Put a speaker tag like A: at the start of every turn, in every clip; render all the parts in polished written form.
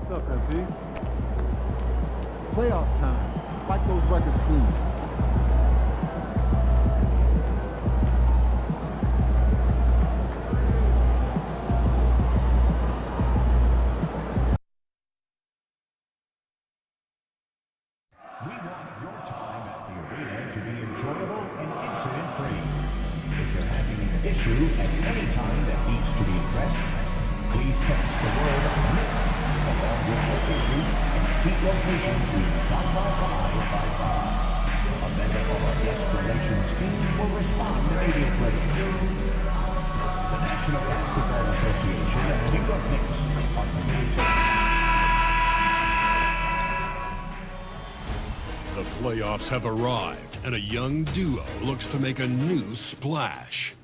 A: What's up, MP? Playoff time. Fight those records clean.
B: We want your time at the arena to be enjoyable and incident-free. If you're having an issue at any time that needs to be addressed, please text the word Knicks along with your issue and seat location to 55555. A member of our guest relations team will respond immediately. The National Basketball Association and the New York Knicks are committed to...
C: The playoffs have arrived, and a young duo looks to make a new splash.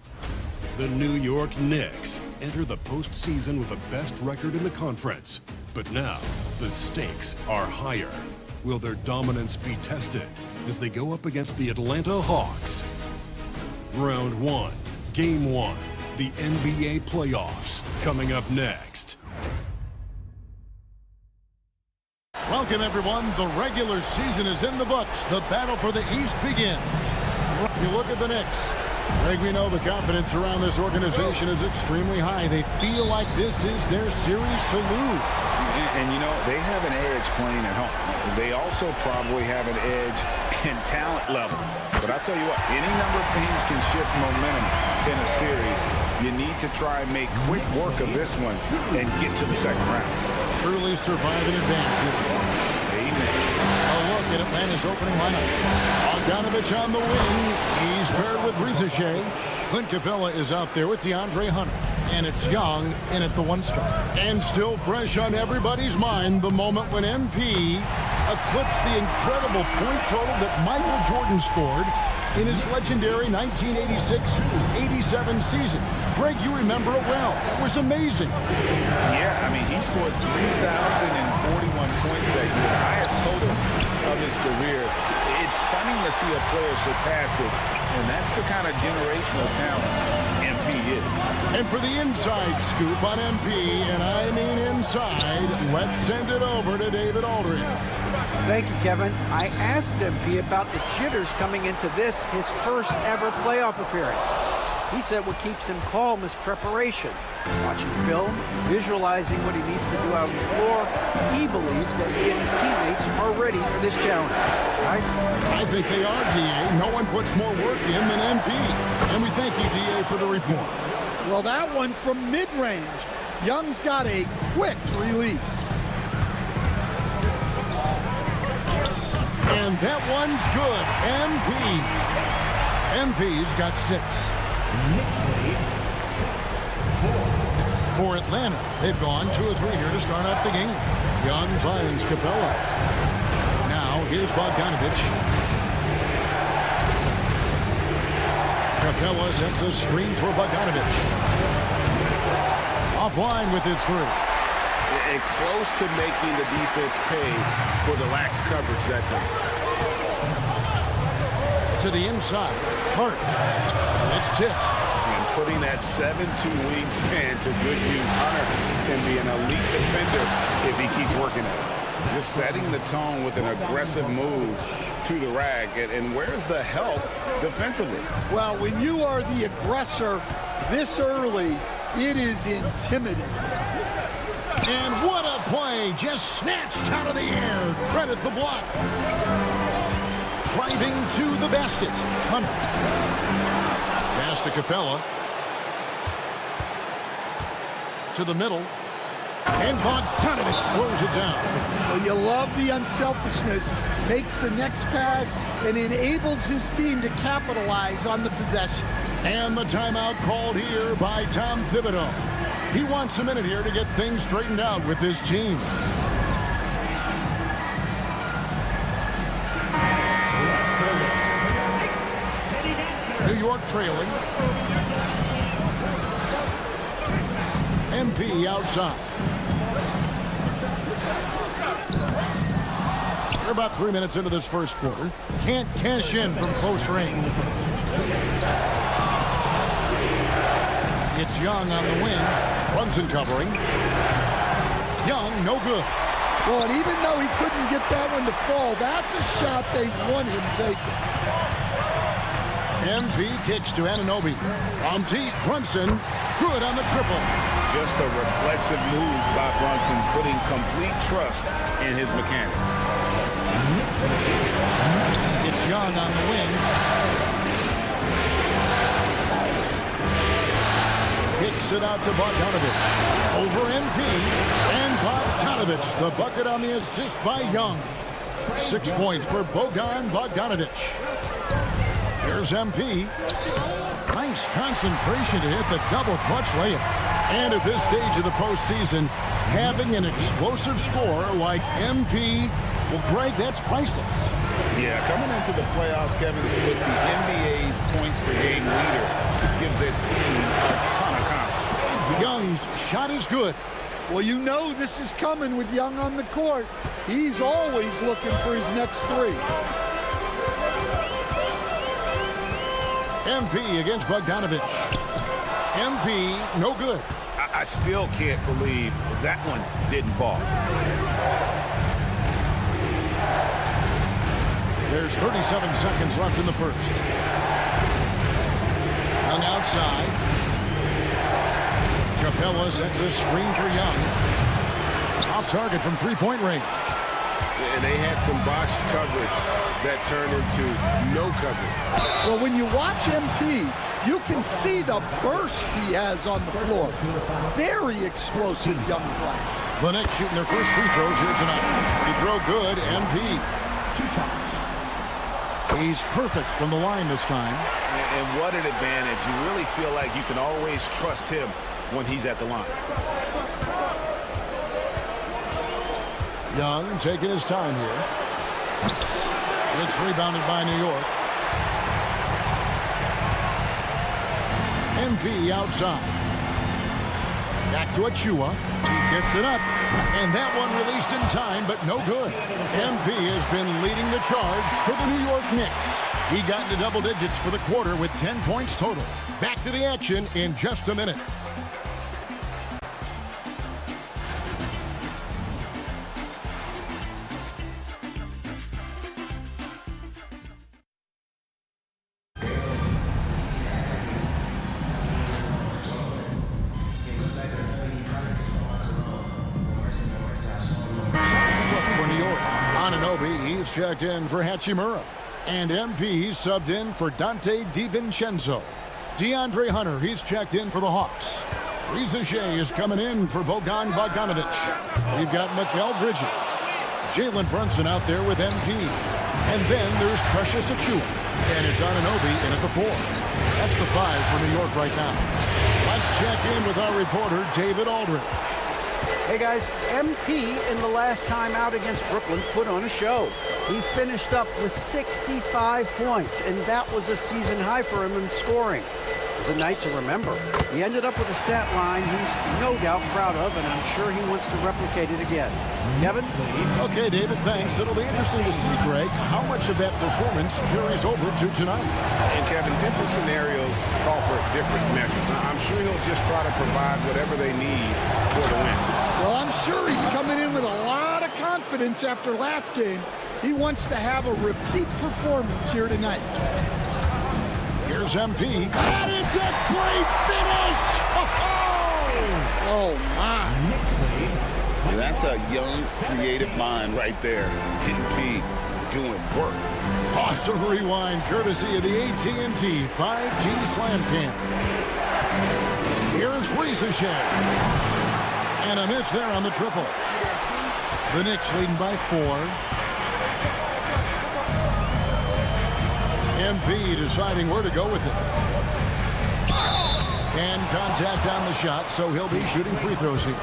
C: The New York Knicks enter the postseason with the best record in the conference. But now, the stakes are higher. Will their dominance be tested as they go up against the Atlanta Hawks? Round 1, Game 1, the NBA playoffs, coming up next.
D: Welcome, everyone. The regular season is in the books. The battle for the East begins. You look at the Knicks. Greg, we know the confidence around this organization is extremely high. They feel like this is their series to lose.
E: And you know, they have an edge playing at home. They also probably have an edge in talent level. But I'll tell you what, any number of things can shift momentum in a series. You need to try and make quick work of this one and get to the second round.
D: Truly survive in advance.
E: Amen.
D: A look at Atlanta's opening lineup. Bogdanovich on the wing. He's paired with Rizachet. Clint Capella is out there with DeAndre Hunter. And it's Young in at the one spot. And still fresh on everybody's mind, the moment when MP eclipsed the incredible point total that Michael Jordan scored in his legendary 1986-87 season. Greg, you remember it well. It was amazing.
E: Yeah, I mean, he scored 3,041 points that year, the highest total of his career. It's stunning to see a player surpass it, and that's the kind of generational talent MP is.
D: And for the inside scoop on MP, and I mean inside, let's send it over to David Aldridge.
F: Thank you, Kevin. I asked MP about the jitters coming into this, his first ever playoff appearance. He said what keeps him calm is preparation. Watching film, visualizing what he needs to do out on the floor, he believes that he and his teammates are ready for this challenge. Guys?
D: I think they are, DA. No one puts more work in than MP. And we thank you, DA, for the report.
G: Well, that one from mid-range. Young's got a quick release.
D: And that one's good. MP's got 6.
B: Knicks lead 6-4.
D: For Atlanta, they've gone 2 or 3 here to start out the game. Young finds Capella. Now, here's Bogdanovich. Capella sends a screen for Bogdanovich. Offline with his 3.
E: And close to making the defense pay for the lax coverage that time.
D: To the inside, Hart. It's tipped.
E: And putting that 7'2" wingspan to good use, Hunter can be an elite defender if he keeps working at it. Just setting the tone with an aggressive move to the rack. And where's the help defensively?
G: Well, when you are the aggressor this early, it is intimidating.
D: And what a play, just snatched out of the air. Credit the block. Driving to the basket. Hunter. Pass to Capella. To the middle. And Bogdanovich throws it down.
G: Well, you love the unselfishness. Makes the next pass and enables his team to capitalize on the possession.
D: And the timeout called here by Tom Thibodeau. He wants a minute here to get things straightened out with this team. New York trailing. MP outside. We're about 3 minutes into this first quarter. Can't cash in from close range. It's Young on the wing. Brunson covering. Young, no good.
G: Well, and even though he couldn't get that one to fall, that's a shot they want him taking.
D: MP kicks to Anunoby. From deep, Brunson, good on the triple.
E: Just a reflexive move by Brunson, putting complete trust in his mechanics.
D: It's Young on the wing. Kicks it out to Bogdanovich. Over MP. And Bogdanovich, the bucket on the assist by Young. 6 points for Bojan Bogdanovich. Here's MP. Nice concentration to hit the double clutch layup. And at this stage of the postseason, having an explosive scorer like MP, well, Greg, that's priceless.
E: Yeah, coming into the playoffs, Kevin, with the NBA's points per game leader, it gives that team a ton of confidence.
D: Young's shot is good.
G: Well, you know this is coming with Young on the court. He's always looking for his next three.
D: MP against Bogdanovich. MP, no good.
E: I still can't believe that one didn't fall.
D: There's 37 seconds left in the first. Young outside. Capella sets a screen for Young. Off target from three-point range.
E: And they had some botched coverage that turned into no coverage.
G: Well, when you watch MP, you can see the burst he has on the floor. Very explosive young player.
D: The Knicks shooting their first free throws here tonight. Free throw good, MP.
B: 2 shots.
D: He's perfect from the line this time.
E: And what an advantage. You really feel like you can always trust him when he's at the line.
D: Young taking his time here. It's rebounded by New York. MP outside. Back to Achua. He gets it up. And that one released in time, but no good. MP has been leading the charge for the New York Knicks. He got into double digits for the quarter with 10 points total. Back to the action in just a minute. He's checked in for Hachimura. And MP subbed in for Dante DiVincenzo. DeAndre Hunter, he's checked in for the Hawks. Reza Shea is coming in for Bojan Bogdanovich. We've got Mikal Bridges. Jalen Brunson out there with MP. And then there's Precious Achua. And it's Anunoby in at the 4. That's the 5 for New York right now. Let's check in with our reporter, David Aldridge.
F: Hey guys, MP in the last time out against Brooklyn put on a show. He finished up with 65 points, and that was a season high for him in scoring. It was a night to remember. He ended up with a stat line he's no doubt proud of, and I'm sure he wants to replicate it again. Kevin?
D: Okay, David, thanks. It'll be interesting to see, Greg, how much of that performance carries over to tonight.
E: And Kevin, different scenarios call for different measures. I'm sure he'll just try to provide whatever they need for the win.
G: Well, I'm sure he's coming in with a lot of confidence after last game. He wants to have a repeat performance here tonight.
D: Here's MP. And it's a great finish!
G: Oh, my.
E: That's a young, creative mind right there. MP doing work.
D: Awesome rewind courtesy of the AT&T 5G Slam Cam. Here's Reza Shea. And a miss there on the triple. The Knicks leading by 4. MP deciding where to go with it. And contact on the shot, so he'll be shooting free throws here.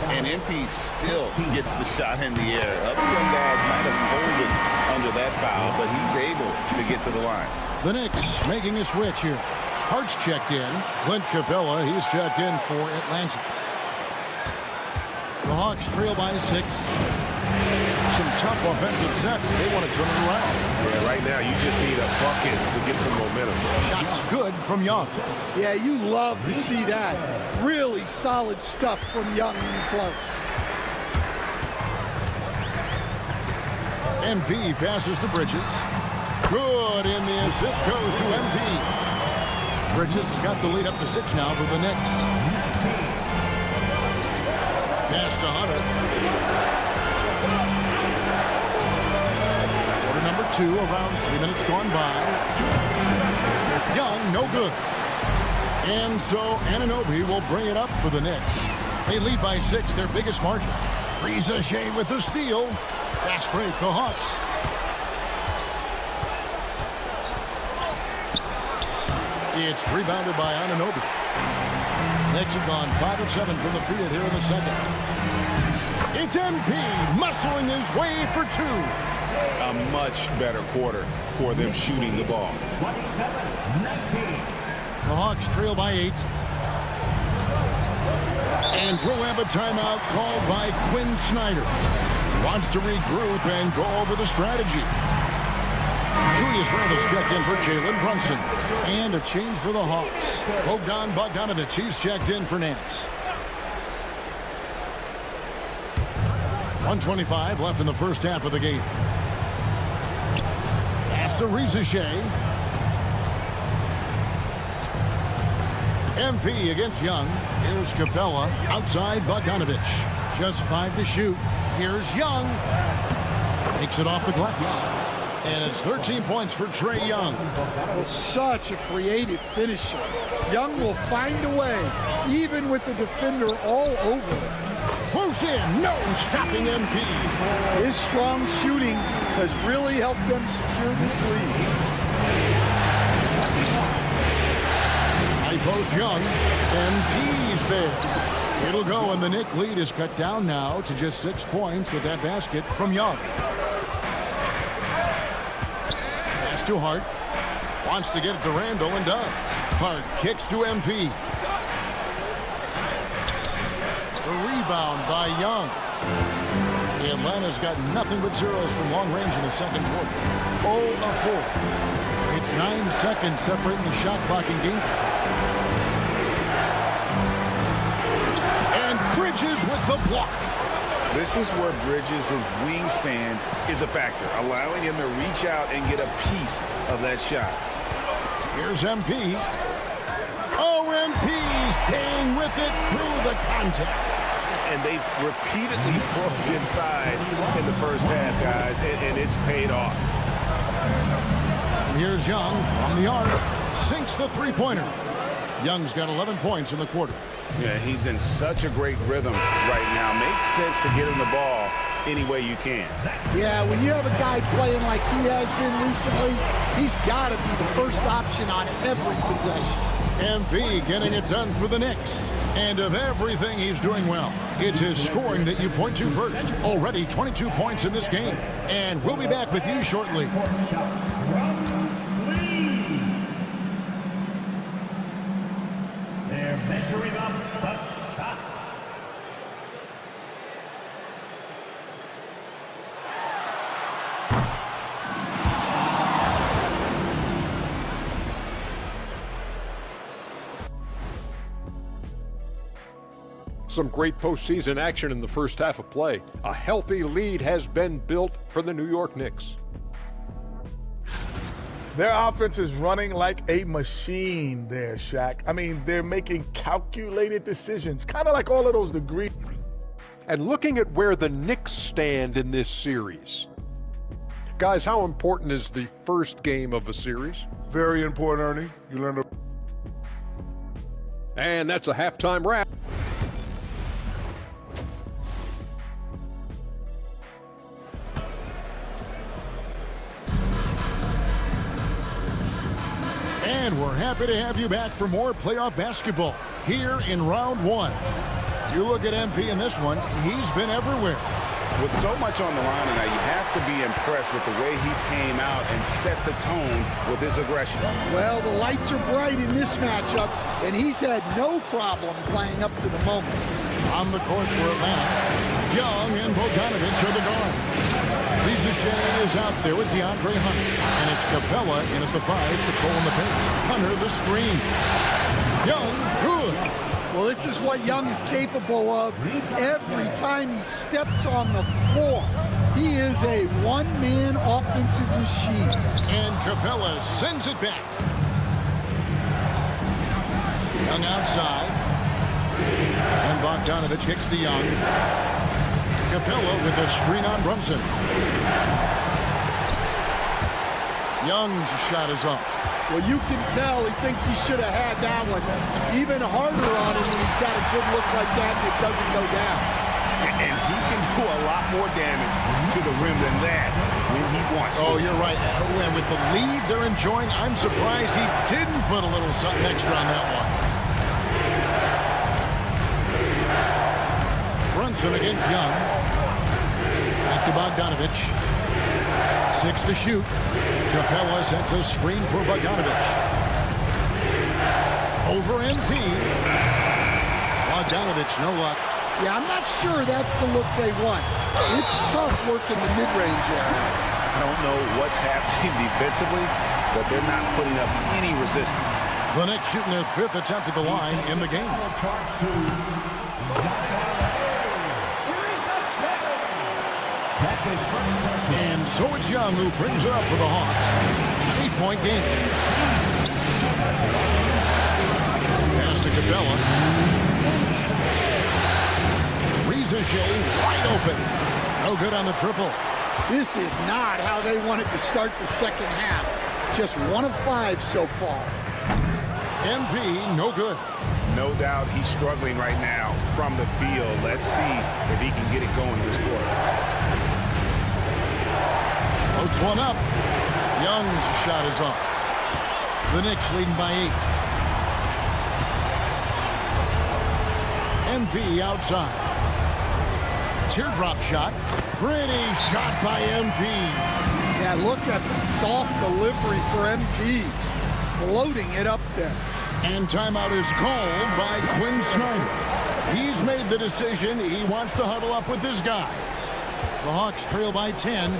E: And MP still gets the shot in the air. Other young guys might have folded under that foul, but he's able to get to the line.
D: The Knicks making a switch here. Hart's checked in. Clint Capella, he's checked in for Atlanta. The Hawks trail by 6. Some tough offensive sets. They want to turn it around.
E: Yeah, right now you just need a bucket to get some momentum.
D: Shots good from Young.
G: Yeah, you love to see that. Really solid stuff from Young and close.
D: MP passes to Bridges. Good, and the assist goes to MP. Bridges got the lead up to 6 now for the Knicks. Pass to Hunter. Quarter number 2, around 3 minutes gone by. Young, no good. And so Anunoby will bring it up for the Knicks. They lead by 6, their biggest margin. Riza Shea with the steal. Fast break, the Hawks. It's rebounded by Anunoby. Knicks have gone 5 of 7 from the field here in the second. It's MP muscling his way for 2.
E: A much better quarter for them shooting the ball.
B: 27-19.
D: The Hawks trail by 8. And we'll have a timeout called by Quinn Snyder. Wants to regroup and go over the strategy. Julius Randle's checked in for Jalen Brunson. And a change for the Hawks. Bogdan Bogdanovic, he's checked in for Nance. 1:25 left in the first half of the game. Pass to Riza Shea. MP against Young. Here's Capella. Outside Bogdanovic. Just 5 to shoot. Here's Young. Takes it off the glass. And it's 13 points for Trae Young.
G: Well, such a creative finisher. Young will find a way, even with the defender all over him.
D: Close in. No stopping MP.
G: His strong shooting has really helped them secure this lead.
D: High post Young. MP's there. It'll go, and the Knick lead is cut down now to just 6 points with that basket from Young. Pass to Hart. Wants to get it to Randle and does. Hart kicks to MP. The rebound by Young. Atlanta's got nothing but zeros from long range in the second quarter. 0 of 4. It's 9 seconds separating the shot clock and game. And Bridges with the block.
E: This is where Bridges' wingspan is a factor, allowing him to reach out and get a piece of that shot.
D: Here's MP. Oh, MP staying with it through the contact.
E: And they've repeatedly broke inside in the first half, guys, and it's paid off.
D: And here's Young from the arc. Sinks the three-pointer. Young's got 11 points in the quarter.
E: Yeah, he's in such a great rhythm right now. Makes sense to get him the ball any way you can.
G: Yeah, when you have a guy playing like he has been recently, he's got to be the first option on every possession.
D: MP getting it done for the Knicks. And of everything he's doing well, it's his scoring that you point to first. Already 22 points in this game. And we'll be back with you shortly.
B: They're measuring up the shot.
H: Some great postseason action in the first half of play. A healthy lead has been built for the New York Knicks.
I: Their offense is running like a machine there, Shaq. I mean, they're making calculated decisions, kind of like all of those degrees.
H: And looking at where the Knicks stand in this series. Guys, how important is the first game of a series?
I: Very important, Ernie. You learn to...
H: And that's a halftime wrap.
D: And we're happy to have you back for more playoff basketball here in round 1. You look at MP in this one, he's been everywhere.
E: With so much on the line tonight, you have to be impressed with the way he came out and set the tone with his aggression.
G: Well, the lights are bright in this matchup, and he's had no problem playing up to the moment.
D: On the court for Atlanta, Young and Bogdanovic are the guards. Riza Shea is out there with DeAndre Hunter, and it's Capella in at the 5, patrolling the paint. Hunter the screen. Young, good.
G: Well, this is what Young is capable of every time he steps on the floor. He is a one-man offensive machine.
D: And Capella sends it back. Young outside. And Bogdanovich kicks to Young. Capella with a screen on Brunson. Young's shot is off.
G: Well, you can tell he thinks he should have had that one. Even harder on him when he's got a good look like that and it doesn't go down.
E: And he can do a lot more damage to the rim than that when he wants to.
D: Oh, you're right. And with the lead they're enjoying, I'm surprised he didn't put a little something extra on that one. Brunson against Young. Back to Bogdanovich. 6 to shoot. Capella sets a screen for Bogdanovich. Over MP. Bogdanovich, no luck.
G: Yeah, I'm not sure that's the look they want. It's tough working the mid-range area.
E: I don't know what's happening defensively, but they're not putting up any resistance.
D: The Knicks shooting their 5th attempt at the line in the game. And so it's Young who brings it up for the Hawks. 8-point game. Pass to Capella. Reza Shea wide open. No good on the triple.
G: This is not how they wanted to start the second half. Just 1 of 5 so far.
D: MP, no good.
E: No doubt he's struggling right now from the field. Let's see if he can get it going this quarter.
D: Floats one up. Young's shot is off. The Knicks leading by 8. MP outside. Teardrop shot. Pretty shot by MP.
G: Yeah, look at the soft delivery for MP. Floating it up there.
D: And timeout is called by Quinn Snyder. He's made the decision. He wants to huddle up with his guys. The Hawks trail by 10.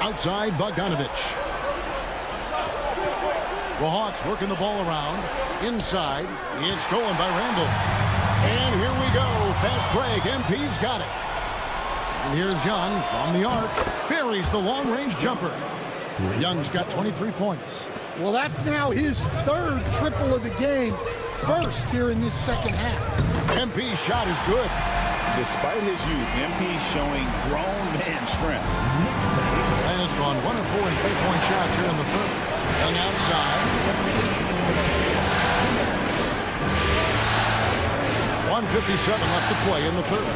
D: Outside, Bogdanovich. The Hawks working the ball around. Inside, it's stolen by Randall. And here we go. Fast break. MP's got it. And here's Young from the arc. Buries the long-range jumper. Young's got 23 points.
G: Well, that's now his 3rd triple of the game. First here in this second half.
D: MP's shot is good.
E: Despite his youth, MP's showing grown man strength.
D: And has gone 1 of 4 in 3-point shots here in the 3rd. Young outside. 1:57 left to play in the 3rd.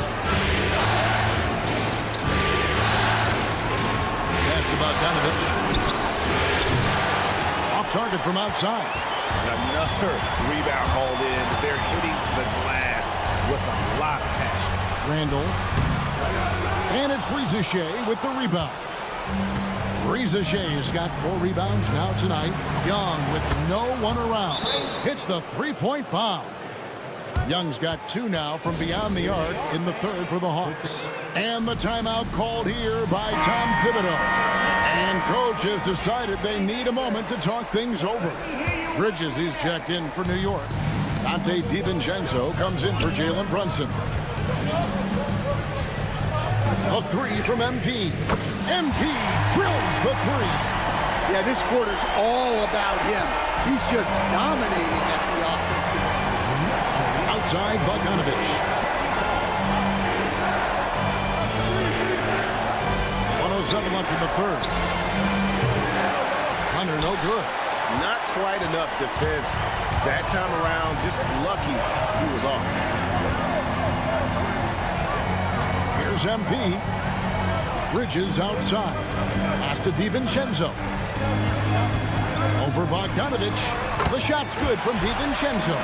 D: Pass to Bogdanovich. Off target from outside.
E: Another rebound hauled in. They're hitting the glass with a lot of passion.
D: Randall. And it's Reza Shea with the rebound. Reza Shea has got 4 rebounds now tonight. Young with no one around. Hits the 3-point bomb. Young's got 2 now from beyond the arc in the 3rd for the Hawks. And the timeout called here by Tom Thibodeau. And coach has decided they need a moment to talk things over. Bridges is checked in for New York. Dante DiVincenzo comes in for Jalen Brunson. A 3 from MP. MP drills the 3.
G: Yeah, this quarter's all about him. He's just dominating at the offensive end.
D: Outside, Bogdanovich. 1:07 left in the 3rd. Hunter, no good.
E: Not quite enough defense that time around. Just lucky he was off.
D: Here's MP. Bridges outside. Pass to DiVincenzo. Over Bogdanovich. The shot's good from DiVincenzo.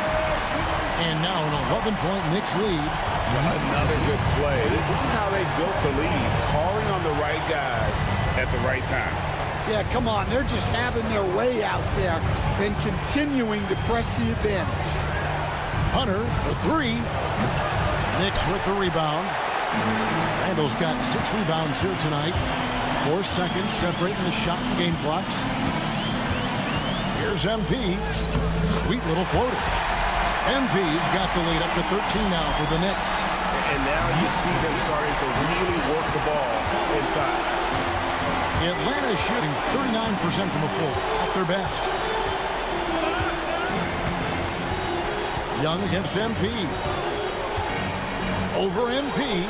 D: And now an 11-point Knicks lead.
E: Another good play. This is how they built the lead. Calling on the right guys at the right time.
G: Yeah, come on. They're just having their way out there and continuing to press the advantage.
D: Hunter for 3. Knicks with the rebound. Randall's got 6 rebounds here tonight. 4 seconds separating the shot and game clocks. Here's MP. Sweet little floater. MP's got the lead up to 13 now for the Knicks.
J: And now you see them starting to really work the ball inside.
D: Atlanta shooting 39% from the floor, at their best. Young against MP. Over MP.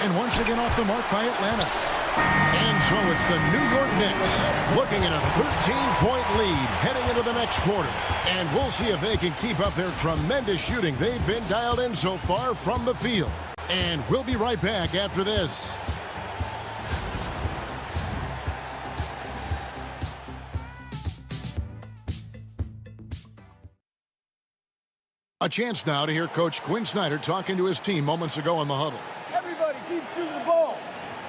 D: And once again off the mark by Atlanta. And so it's the New York Knicks looking at a 13-point lead heading into the next quarter. And we'll see if they can keep up their tremendous shooting they've been dialed in so far from the field. And we'll be right back after this. A chance now to hear Coach Quinn Snyder talking to his team moments ago in the huddle.
K: Everybody keep shooting the ball,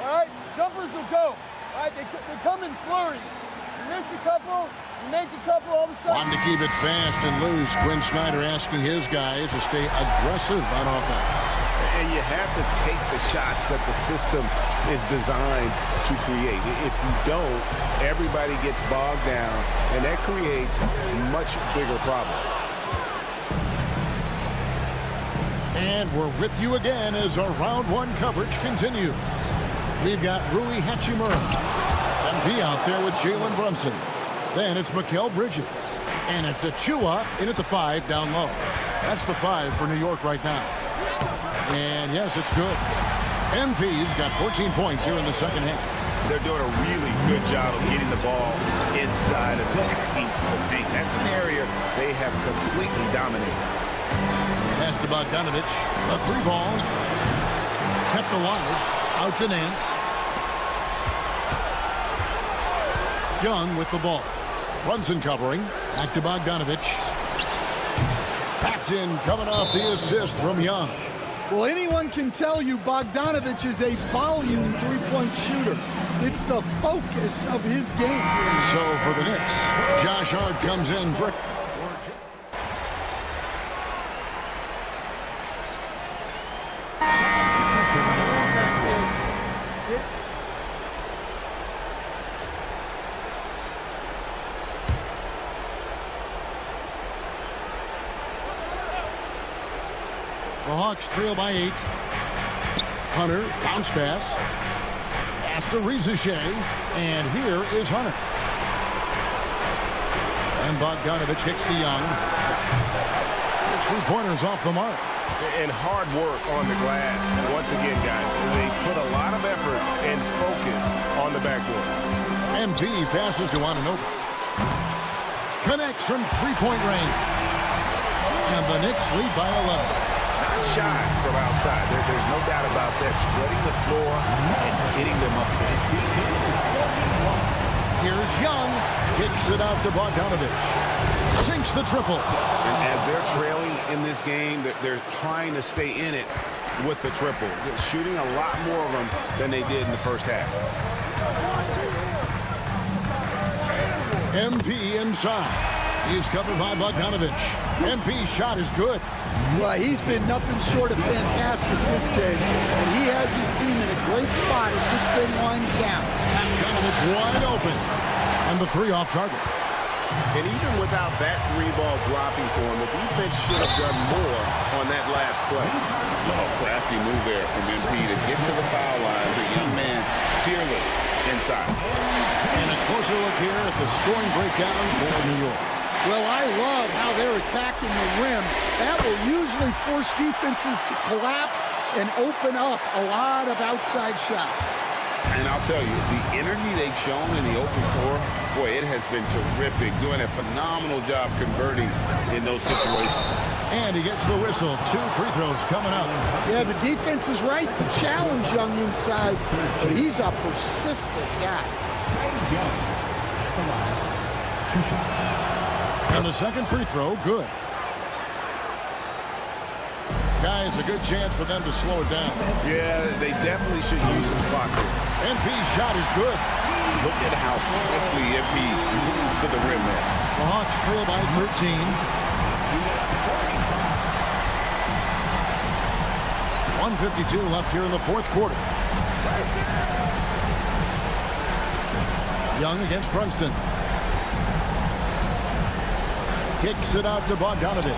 K: all right? Jumpers will go, all right? They come in flurries. You miss a couple, you make a couple, all of a sudden.
D: Wanting to keep it fast and loose, Quinn Snyder asking his guys to stay aggressive on offense.
J: And you have to take the shots that the system is designed to create. If you don't, everybody gets bogged down, and that creates a much bigger problem.
D: And we're with you again as our round one coverage continues. We've got Rui Hachimura. MP out there with Jalen Brunson. Then it's Mikal Bridges. And it's Achua in at the 5 down low. That's the 5 for New York right now. And yes, it's good. MP's got 14 points here in the second half.
J: They're doing a really good job of getting the ball inside of attacking the paint. That's an area they have completely dominated.
D: Pass to Bogdanovich. A 3-ball. Kept alive. Out to Nance. Young with the ball. Brunson covering. Back to Bogdanovich. That's in, coming off the assist from Young.
G: Well, anyone can tell you Bogdanovich is a volume three-point shooter. It's the focus of his game.
D: So for the Knicks, Josh Hart comes in for... The Hawks trail by 8. Hunter, bounce pass. After Rizeshe. And here is Hunter. And Bogdanovich hits to Young. His 3-pointers off the mark.
J: And hard work on the glass. Once again, guys, they put a lot of effort and focus on the backboard.
D: MP passes to Anunoby. Connects from 3-point range. And the Knicks lead by 11.
J: Not shy from outside. There's no doubt about that. Spreading the floor and hitting them up.
D: Here's Young. Kicks it out to Bogdanovich. Sinks the triple.
J: And as they're trailing in this game, they're trying to stay in it with the triple. They're shooting a lot more of them than they did in the first half.
D: MP inside. He's covered by Bogdanovich. MP's shot is good.
G: Well, he's been nothing short of fantastic this game. And he has his team in a great spot as this thing winds down.
D: Bogdanovich wide open. And the 3 off target.
J: And even without that 3-ball dropping for him, the defense should have done more on that last play. Oh, crafty move there from MP to get to the foul line. The young man, fearless inside.
D: And a closer look here at the scoring breakdown for New York.
G: Well, I love how they're attacking the rim. That will usually force defenses to collapse and open up a lot of outside shots.
J: And I'll tell you, the energy they've shown in the open floor, boy, it has been terrific. Doing a phenomenal job converting in those situations.
D: And he gets the whistle. 2 free throws coming up.
G: Yeah, the defense is right to challenge Young inside, but he's a persistent guy.
B: Come on. 2 shots.
D: And the second free throw, good. Guys, a good chance for them to slow it down.
J: Yeah, they definitely should use some clock here.
D: MP's shot is good.
J: Look at how swiftly MP moves to the rim there.
D: The Hawks trail by 13. 1:52 left here in the fourth quarter. Young against Brunson. Kicks it out to Bogdanovich.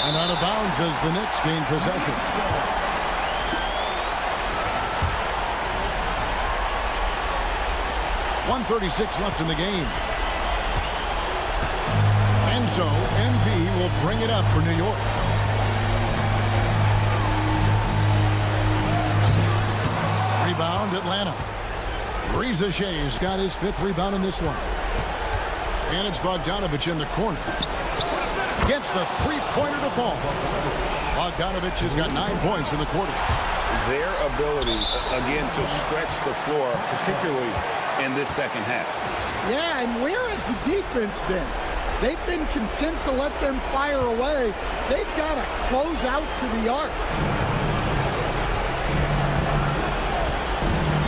D: And out of bounds as the Knicks gain possession. .136 left in the game. And so MP will bring it up for New York. Rebound, Atlanta. Reza Shea's got his 5th rebound in this one. And it's Bogdanovich in the corner. Gets the three-pointer to fall. Bogdanovich has got 9 points in the quarter.
J: Their ability, again, to stretch the floor, particularly in this second half.
G: Yeah, and where has the defense been? They've been content to let them fire away. They've got to close out to the arc.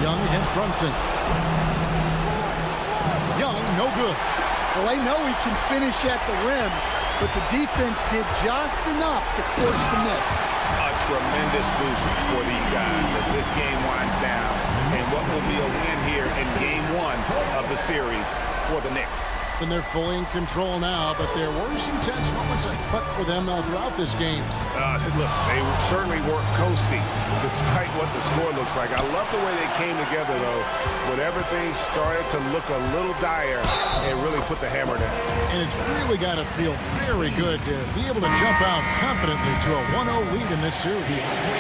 D: Young against Brunson. Young, no good.
G: Well, they know he can finish at the rim, but the defense did just enough to force the miss.
J: A tremendous boost for these guys as this game winds down and what will be a win here in game 1 of the series for the Knicks.
D: And they're fully in control now, but there were some tense moments, I thought, for them throughout this game.
J: Listen, they certainly weren't coasting despite what the score looks like. I love the way they came together, though, when everything started to look a little dire and really put the hammer down.
D: And it's really got to feel very good to be able to jump out confidently to a 1-0 lead in this series.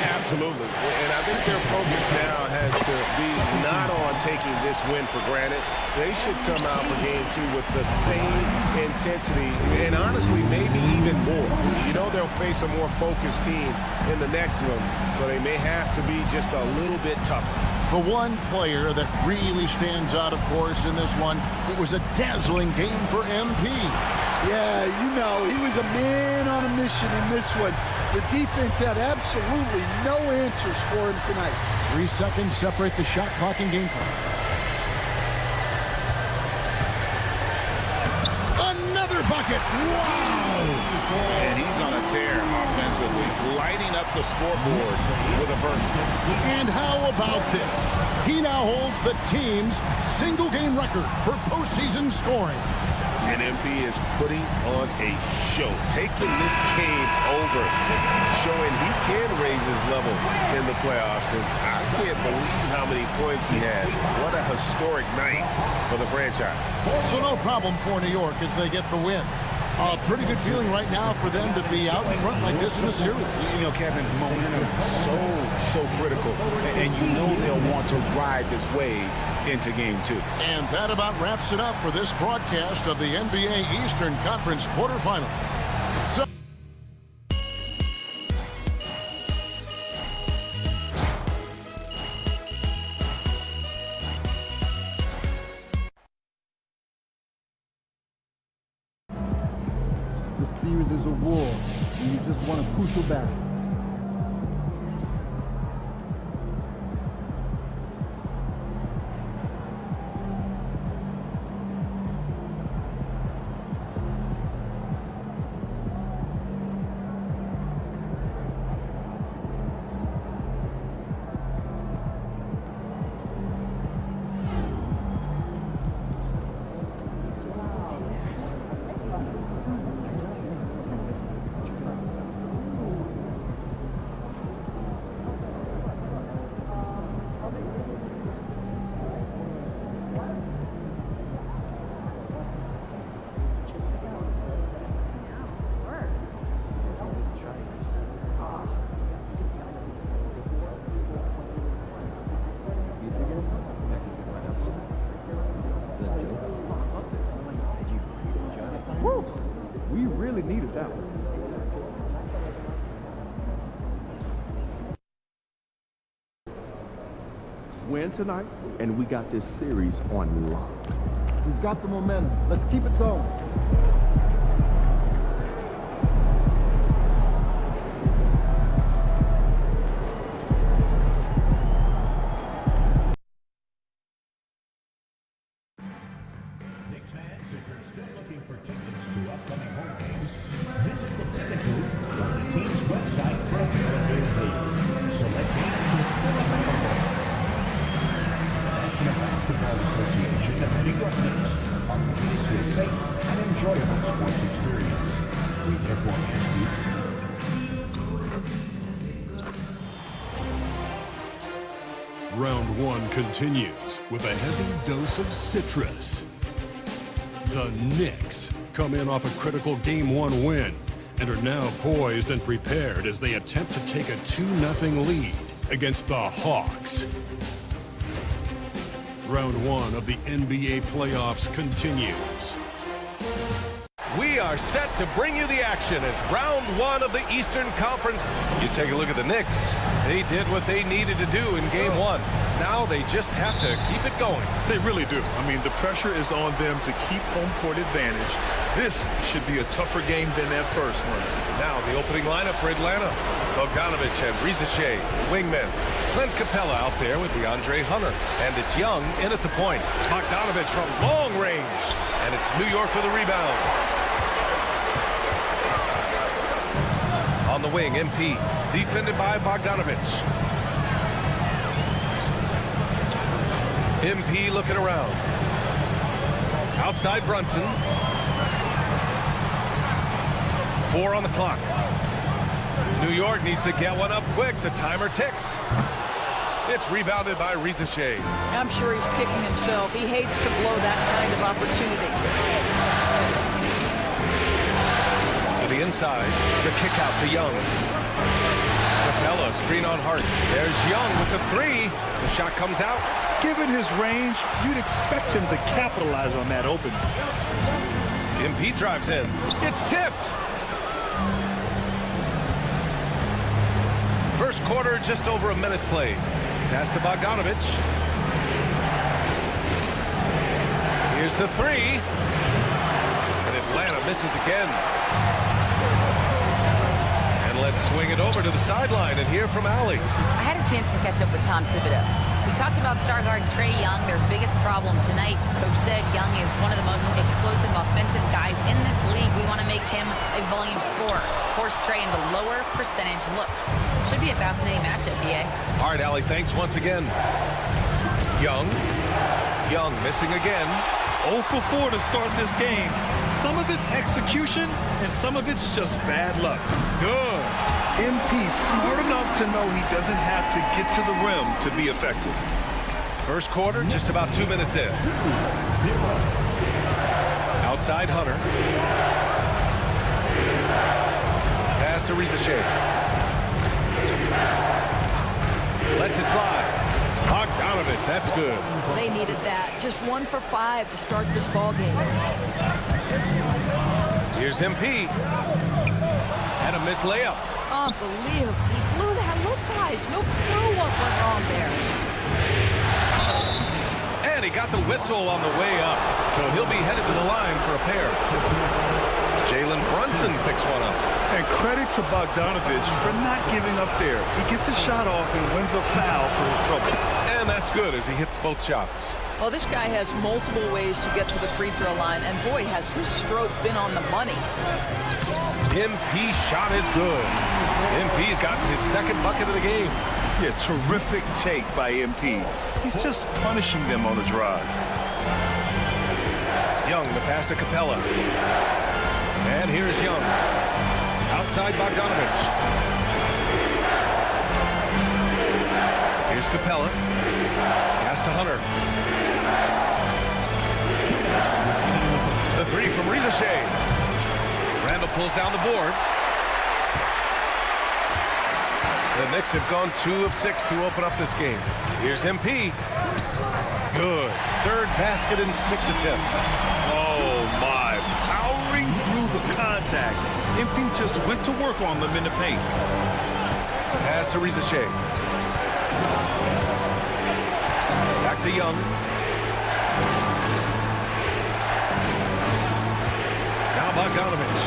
J: Absolutely. And I think their focus now has to be not on taking this win for granted. They should come out for game 2 with the same intensity and honestly maybe even more. You know they'll face a more focused team in the next one, so they may have to be just a little bit tougher.
D: The one player that really stands out, of course, in this one, it was a dazzling game for MP.
G: Yeah, you know, he was a man on a mission in this one. The defense had absolutely no answers for him tonight.
D: 3 seconds separate the shot clock and game clock. Another bucket! Wow!
J: And he's on a tear offensively, lighting up the scoreboard with a burst.
D: And how about this? He now holds the team's single-game record for postseason scoring.
J: And MP is putting on a show, taking this game over, showing he can raise his level in the playoffs. And I can't believe how many points he has. What a historic night for the franchise.
D: So no problem for New York as they get the win. A pretty good feeling right now for them to be out in front like this in the series.
E: You know, Kevin, momentum so critical. And you know they'll want to ride this wave into game 2.
D: And that about wraps it up for this broadcast of the NBA Eastern Conference quarterfinals. So
A: The series is a war, and you just want a crucial battle. We really needed that one. Win tonight, and we got this series on lock. We've got the momentum. Let's keep it going.
B: Knicks fans, if you're still looking for tickets to upcoming home games, visit the ticket booth on the team's website for availability. Select games are still available. National Basketball Association and the New York Knicks are committed to a safe and enjoyable sports experience. We therefore ask you,
C: Round one continues with a heavy dose of citrus. The Knicks come in off a critical Game 1 win and are now poised and prepared as they attempt to take a 2-0 lead against the Hawks. Round one of the NBA playoffs continues.
L: We are set to bring you the action as round one of the Eastern Conference. You take a look at the Knicks. They did what they needed to do in Game 1. Now they just have to keep it going.
M: They really do. I mean, the pressure is on them to keep home court advantage. This should be a tougher game than that first one.
L: Now the opening lineup for Atlanta. Bogdanovich and Risache, wingmen. Clint Capella out there with DeAndre Hunter. And it's Young in at the point. Bogdanovich from long range. And it's New York with a rebound. On the wing, MP, defended by Bogdanovich. MP looking around. Outside Brunson. 4 on the clock. New York needs to get one up quick. The timer ticks. It's rebounded by Risache.
N: I'm sure he's kicking himself. He hates to blow that kind of opportunity.
L: To the inside, the kick out to Young. Capella, screen on Hart. There's Young with the 3. The shot comes out.
M: Given his range, you'd expect him to capitalize on that opening.
L: MP drives in. It's tipped. First quarter, just over a minute played. Pass to Bogdanovich. Here's the 3. And Atlanta misses again. And let's swing it over to the sideline and hear from Allie.
O: I had a chance to catch up with Tom Thibodeau. We talked about star guard Trae Young, their biggest problem tonight. Coach said Young is one of the most explosive offensive guys in this league. We want to make him a volume scorer. Force Trae into lower percentage looks. Should be a fascinating matchup, BA.
L: All right, Allie, thanks once again. Young missing again.
M: 0 for 4 to start this game. Some of it's execution, and some of it's just bad luck.
L: Good.
M: MP smart enough to know he doesn't have to get to the rim to be effective.
L: First quarter, just about 2 minutes in. Outside Hunter. Pass to Risache. Lets it fly. Bogdanovich, that's good.
N: They needed that. Just 1 for 5 to start this ball game.
L: Here's MP. And a missed layup.
N: Unbelievable. He blew that. Look, guys, no clue what went wrong there.
L: And he got the whistle on the way up. So he'll be headed to the line for a pair. Jalen Brunson picks one up.
M: And credit to Bogdanovich for not giving up there. He gets a shot off and wins a foul for his trouble.
L: And that's good as he hits both shots.
N: Well, this guy has multiple ways to get to the free throw line, and boy, has his stroke been on the money.
L: MP's shot is good. MP's gotten his second bucket of the game.
M: Yeah, terrific take by MP. He's just punishing them on the drive.
L: Young, the pass to Capella. And here's Young. Outside Bogdanovich. Here's Capella. Pass to Hunter. The 3 from Risache. Randall pulls down the board. The Knicks have gone 2 of 6 to open up this game. Here's MP. Good. Third basket in 6 attempts.
M: Oh, my. Powering through the contact. MP just went to work on them in the paint.
L: Pass to Risache. Back to Young. Now Bogdanovich.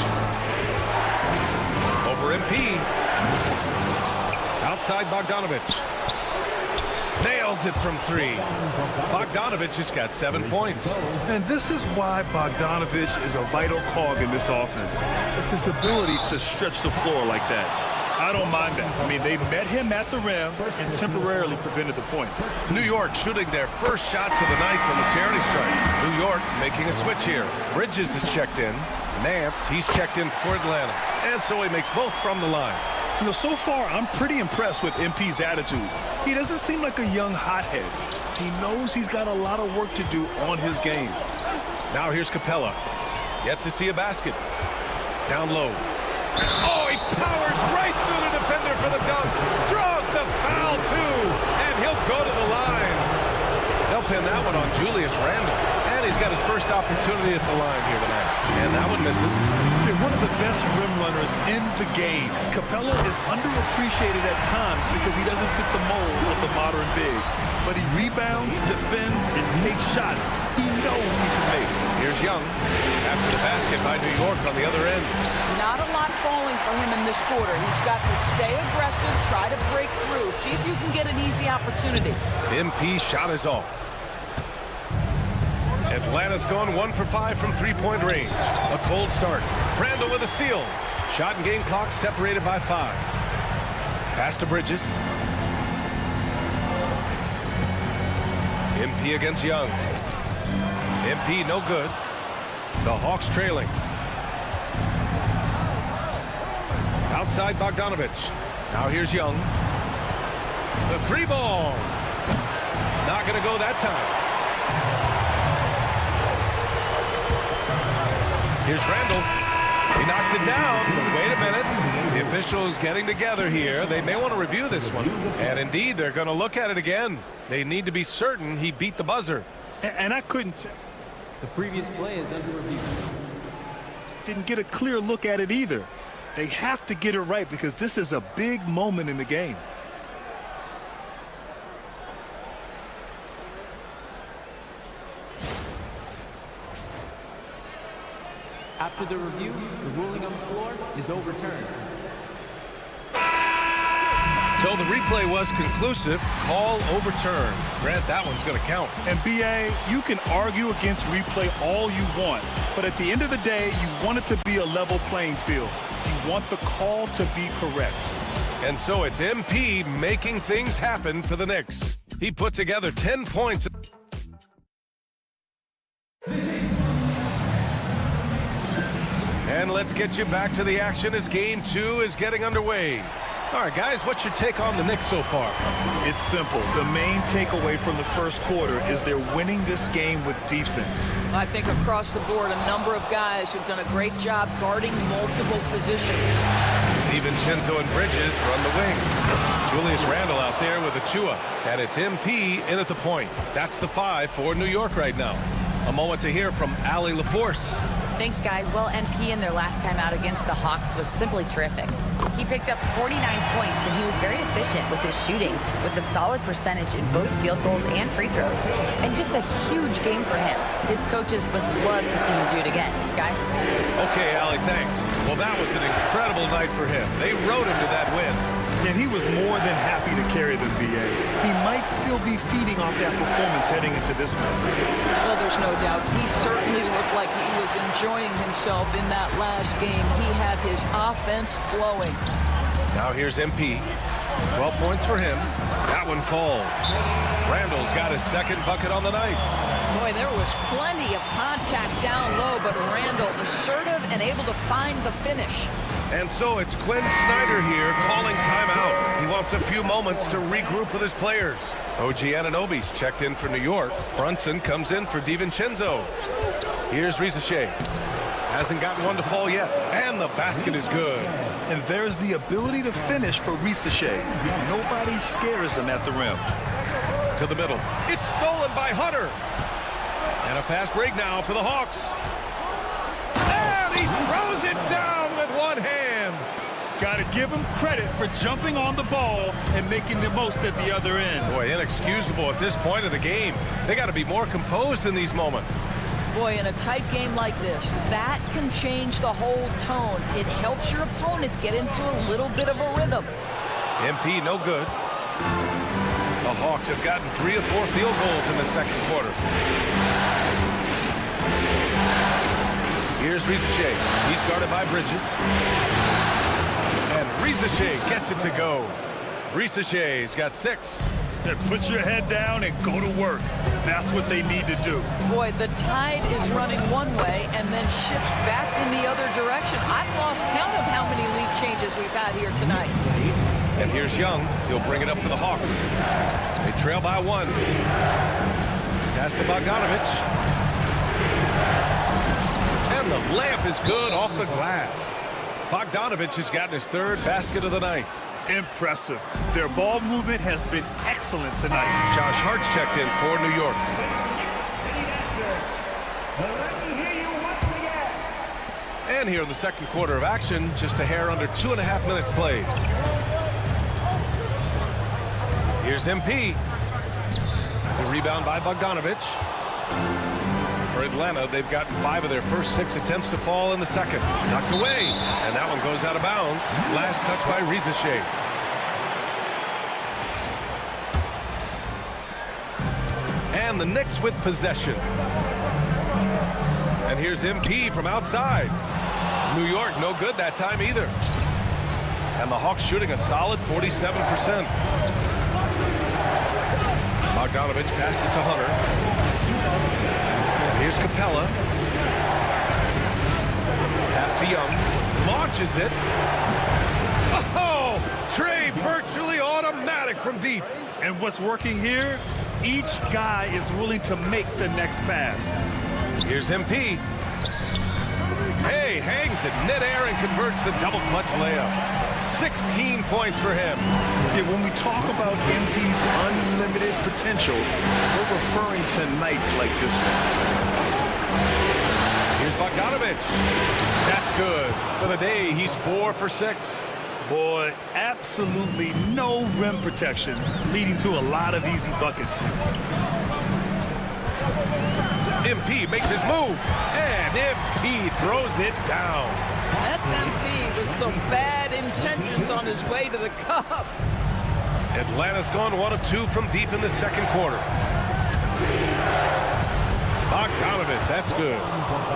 L: Over MP. Outside Bogdanovich. Nails it from 3. Bogdanovich has got 7 points.
M: And this is why Bogdanovich is a vital cog in this offense. It's his ability to stretch the floor like that. I don't mind that. I mean, they met him at the rim and temporarily prevented the points.
L: New York shooting their first shots of the night from the charity stripe. New York making a switch here. Bridges is checked in. Nance, he's checked in for Atlanta. And so he makes both from the line.
M: You know, so far, I'm pretty impressed with MP's attitude. He doesn't seem like a young hothead. He knows he's got a lot of work to do on his game.
L: Now here's Capella. Yet to see a basket. Down low. Oh, he powers right through the defender for the dunk. Draws the foul, too. And he'll go to the line. They'll pin that one on Julius Randle. And he's got his first opportunity at the line here tonight. And that one misses.
M: They're one of the best rim runners in the game. Capella is underappreciated at times because he doesn't fit the mold of the modern big. But he rebounds, defends, and takes shots he knows he can make.
L: Here's Young after the basket by New York on the other end.
N: Not a lot falling for him in this quarter. He's got to stay aggressive, try to break through, see if you can get an easy opportunity.
L: MP's shot is off. Atlanta's gone 1 for 5 from three-point range. A cold start. Randle with a steal. Shot and game clock separated by 5. Pass to Bridges. MP against Young. MP no good. The Hawks trailing. Outside Bogdanovich. Now here's Young. The free ball. Not going to go that time. Here's Randle. He knocks it down. But wait a minute. The officials getting together here. They may want to review this one. And indeed, they're going to look at it again. They need to be certain he beat the buzzer.
M: And I couldn't tell.
P: The previous play is under review.
M: Didn't get a clear look at it either. They have to get it right because this is a big moment in the game.
P: After the review, the ruling on the floor is overturned.
L: So the replay was conclusive. Call overturned. Grant, that one's going to count.
M: And B.A., you can argue against replay all you want, but at the end of the day, you want it to be a level playing field. You want the call to be correct.
L: And so it's MP making things happen for the Knicks. He put together 10 points. And let's get you back to the action as Game 2 is getting underway. All right, guys, what's your take on the Knicks so far?
M: It's simple. The main takeaway from the first quarter is they're winning this game with defense.
N: I think across the board, a number of guys have done a great job guarding multiple positions.
L: DiVincenzo and Bridges run the wings. Julius Randle out there with Achua. And it's MP in at the point. That's the 5 for New York right now. A moment to hear from Allie LaForce.
O: Thanks, guys. Well, MP in their last time out against the Hawks was simply terrific. He picked up 49 points, and he was very efficient with his shooting, with a solid percentage in both field goals and free throws. And just a huge game for him. His coaches would love to see him do it again. Guys?
L: Okay, Allie, thanks. Well, that was an incredible night for him. They rode him to that win.
M: And he was more than happy to carry them, B.A. He might still be feeding off that performance heading into this one.
N: Well, there's no doubt. He certainly looked like he was enjoying himself in that last game. He had his offense flowing.
L: Now here's MP. 12 points for him. That one falls. Randall's got his second bucket on the night.
N: Boy, there was plenty of contact down low, but Randle assertive and able to find the finish.
L: And so it's Quinn Snyder here calling timeout. He wants a few moments to regroup with his players. OG Anunoby's checked in for New York. Brunson comes in for DiVincenzo. Here's Risacher. Hasn't gotten one to fall yet. And the basket is good.
M: And there's the ability to finish for Risacher. Nobody scares him at the rim.
L: To the middle. It's stolen by Hunter. And a fast break now for the Hawks. And he throws it down with one hand.
M: Got to give him credit for jumping on the ball and making the most at the other end.
L: Boy, inexcusable at this point of the game. They got to be more composed in these moments.
N: Boy, in a tight game like this, that can change the whole tone. It helps your opponent get into a little bit of a rhythm.
L: MP no good. The Hawks have gotten 3 of 4 field goals in the second quarter. Here's Risacher. He's guarded by Bridges. And Risacher gets it to go. Risacher's got 6.
M: Then put your head down and go to work. That's what they need to do.
N: Boy, the tide is running one way and then shifts back in the other direction. I've lost count of how many lead changes we've had here tonight.
L: And here's Young. He'll bring it up for the Hawks. They trail by 1. Pass to Bogdanovich. And the layup is good off the glass. Bogdanovich has gotten his 3rd basket of the night.
M: Impressive. Their ball movement has been excellent tonight.
L: Josh Hart's checked in for New York. And here in the second quarter of action, just a hair under 2.5 minutes played. Here's MP. The rebound by Bogdanovich. For Atlanta, they've gotten 5 of their first 6 attempts to fall in the second. Knocked away, and that one goes out of bounds. Last touch by Risacher. And the Knicks with possession. And here's MP from outside. New York no good that time either. And the Hawks shooting a solid 47%. Bogdanovich passes to Hunter. And here's Capella. Pass to Young. Launches it. Oh! Trey virtually automatic from deep.
M: And what's working here? Each guy is willing to make the next pass.
L: Here's MP. Hey, hangs it midair and converts the double clutch layup. 16 points for him.
M: Yeah, when we talk about MP's unlimited potential, we're referring to nights like this one.
L: Here's Bogdanovich. That's good. For the day, he's 4 for 6.
M: Boy, absolutely no rim protection, leading to a lot of easy buckets.
L: MP makes his move, and MP throws it down.
N: That's MP with some bad intentions on his way to the cup.
L: Atlanta's gone 1 of 2 from deep in the second quarter. Bogdanovich, that's good.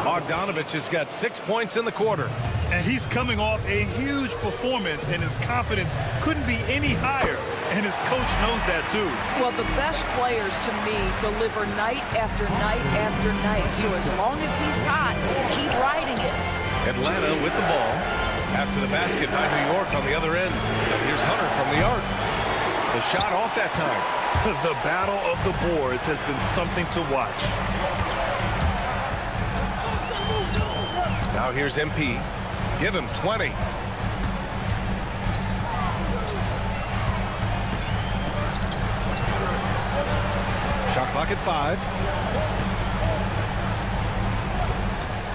L: Bogdanovich has got 6 points in the quarter.
M: And he's coming off a huge performance, and his confidence couldn't be any higher. And his coach knows that, too.
N: Well, the best players, to me, deliver night after night after night. So as long as he's hot, keep riding it.
L: Atlanta with the ball. After the basket by New York on the other end. And here's Hunter from the arc. The shot off that time.
M: The battle of the boards has been something to watch.
L: Now here's MP. Give him 20. Shot clock at 5.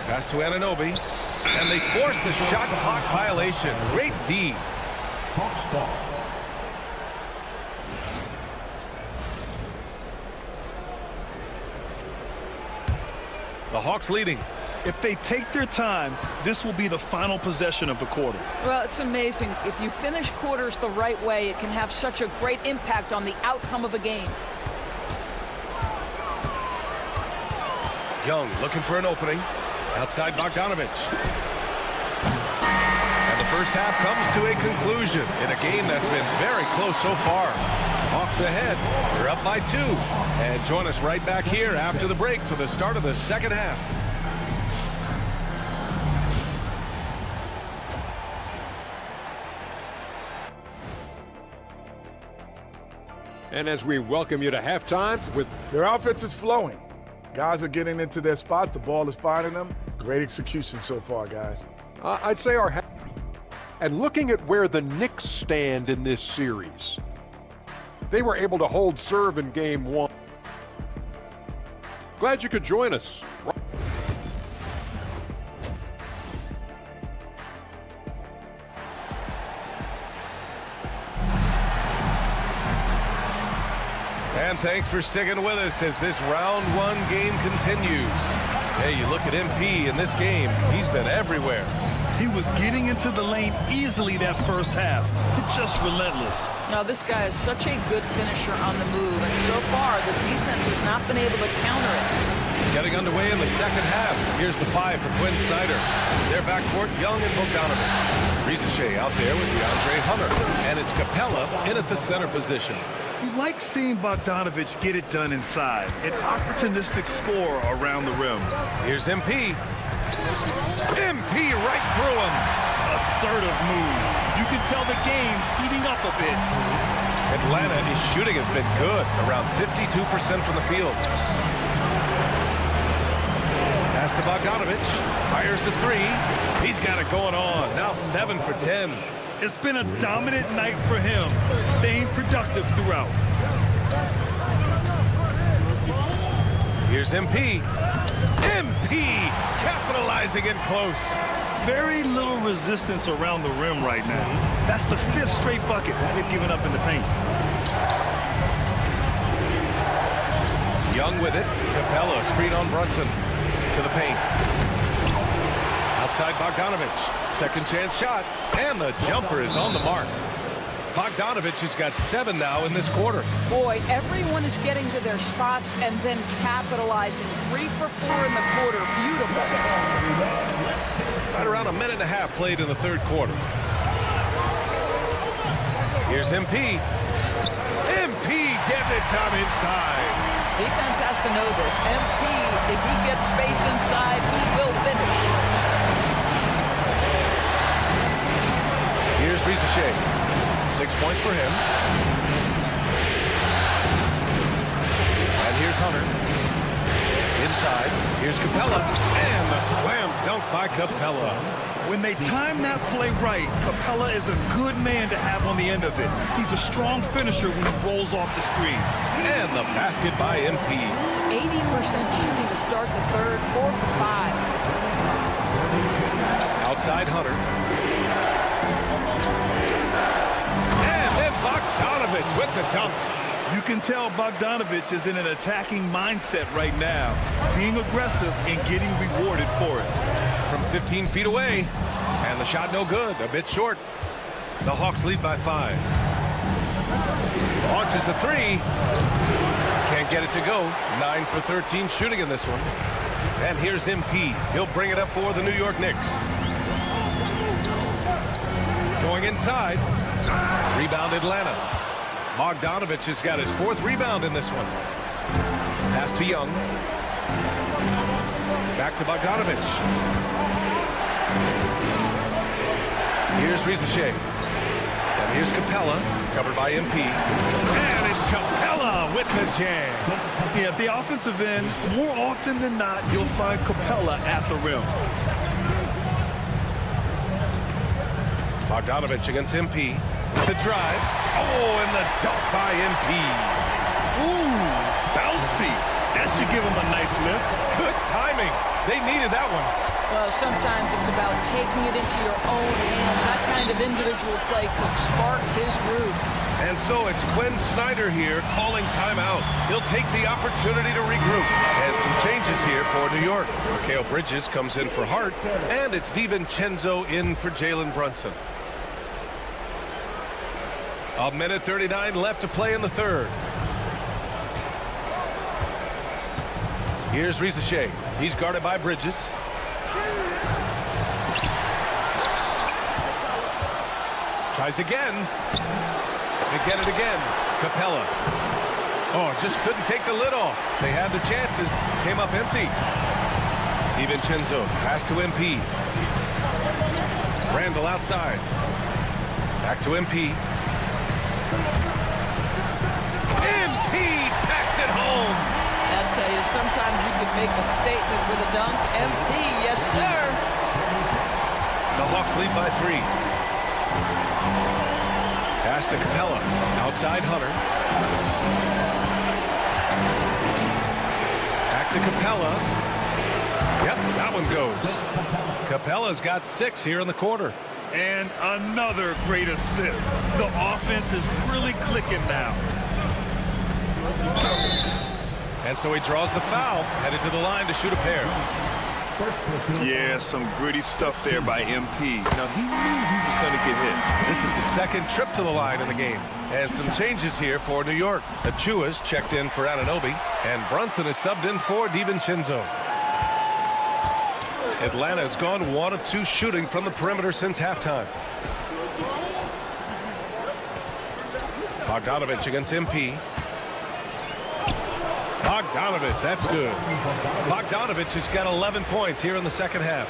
L: Pass to Anunoby. And they force the shot clock violation. Great D.
B: Hawks ball.
L: The Hawks leading.
M: If they take their time, this will be the final possession of the quarter.
N: Well, it's amazing. If you finish quarters the right way, it can have such a great impact on the outcome of a game.
L: Young looking for an opening. Outside Bogdanovich. And the first half comes to a conclusion in a game that's been very close so far. Hawks ahead. They're up by 2. And join us right back here after the break for the start of the second half.
H: And as we welcome you to halftime with...
I: Their offense is flowing. Guys are getting into their spot. The ball is finding them. Great execution so far, guys.
H: I'd say our... And looking at where the Knicks stand in this series, they were able to hold serve in Game 1. Glad you could join us.
L: And thanks for sticking with us as this round 1 game continues. Hey, you look at MP in this game, he's been everywhere.
M: He was getting into the lane easily that first half. It's just relentless.
N: Now, this guy is such a good finisher on the move, and so far, the defense has not been able to counter it.
L: Getting underway in the second half. Here's the 5 for Quinn Snyder. Their backcourt, Young and Bogdanovich. Risacher out there with DeAndre Hunter. And it's Capella in at the center position.
M: You like seeing Bogdanovich get it done inside. An opportunistic score around the rim.
L: Here's MP. MP right through him.
M: Assertive move. You can tell the game's heating up a bit.
L: Atlanta, his shooting has been good, around 52% from the field. Pass to Bogdanovich, fires the three. He's got it going on, now 7 for 10.
M: It's been a dominant night for him, staying productive throughout.
L: Here's MP. MP capitalizing in close.
M: Very little resistance around the rim right now. That's the 5th straight bucket they've given up in the paint.
L: Young with it. Capella, screen on Brunson. To the paint. Outside Bogdanovich. Second chance shot. And the jumper is on the mark. Bogdanovich has got 7 now in this quarter.
N: Boy, everyone is getting to their spots and then capitalizing. 3 for 4 in the quarter. Beautiful.
L: Right around a minute and a half played in the third quarter. Here's MP. MP getting it done inside.
N: Defense has to know this. MP, if he gets space inside, he will finish.
L: Here's Risacher. 6 points for him. And here's Hunter. Inside. Here's Capella. And the slam dunk by Capella.
M: When they time that play right, Capella is a good man to have on the end of it. He's a strong finisher when he rolls off the screen.
L: And the basket by MP.
N: 80% shooting to start the third, 4 for 5.
L: Outside Hunter. And then Bogdanovich with the dunk.
M: You can tell Bogdanovich is in an attacking mindset right now, being aggressive and getting rewarded for it.
L: From 15 feet away, and the shot no good, a bit short. The Hawks lead by 5. Launches the three. Can't get it to go. 9 for 13 shooting in this one. And here's MP. He'll bring it up for the New York Knicks. Going inside. Rebound Atlanta. Bogdanovich has got his 4th rebound in this one. Pass to Young. Back to Bogdanovich. Here's Risacher. And here's Capella, covered by MP. And it's Capella with the jam.
M: Yeah, at the offensive end, more often than not, you'll find Capella at the rim.
L: Bogdanovich against MP. The drive. Oh, and the dunk by MP.
M: Ooh, bouncy. That should give him a nice lift.
L: Good timing. They needed that one.
N: Well, sometimes it's about taking it into your own hands. That kind of individual play could spark his groove.
L: And so it's Quinn Snyder here calling timeout. He'll take the opportunity to regroup. And some changes here for New York. Mikal Bridges comes in for Hart, and it's DiVincenzo in for Jalen Brunson. A minute 39 left to play in the third. Here's Risacher. He's guarded by Bridges. Tries again. They get it again. Capella. Oh, just couldn't take the lid off. They had their chances. Came up empty. DiVincenzo. Pass to MP. Randall outside. Back to MP. MP packs it home.
N: I'll tell you, sometimes you can make a statement with a dunk. MP, yes, sir.
L: The Hawks lead by 3. Pass to Capella. Outside Hunter. Back to Capella. Yep, that one goes. Capella's got 6 here in the quarter.
M: And another great assist. The offense is really clicking now.
L: And so he draws the foul, headed to the line to shoot a pair.
M: Yeah, some gritty stuff there by MP. Now, he knew he was going to get hit.
L: This is his second trip to the line in the game. And some changes here for New York. Achua's checked in for Anunoby, and Brunson is subbed in for DiVincenzo. Atlanta's gone 1 of 2 shooting from the perimeter since halftime. Bogdanovich against MP. Bogdanovich, that's good. Bogdanovich has got 11 points here in the second half.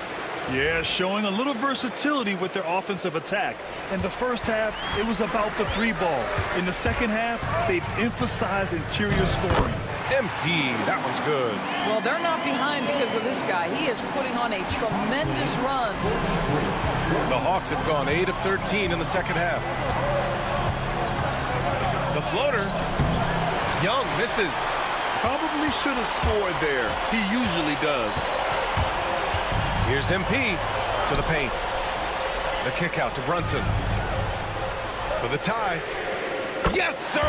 M: Yeah, showing a little versatility with their offensive attack. In the first half, it was about the three ball. In the second half, they've emphasized interior scoring.
L: MP, that one's good.
N: Well, they're not behind because of this guy. He is putting on a tremendous run.
L: The Hawks have gone 8 of 13 in the second half. The floater. Young misses.
J: Probably should have scored there. He usually does.
L: Here's MP to the paint. The kick out to Brunson. For the tie. Yes, sir!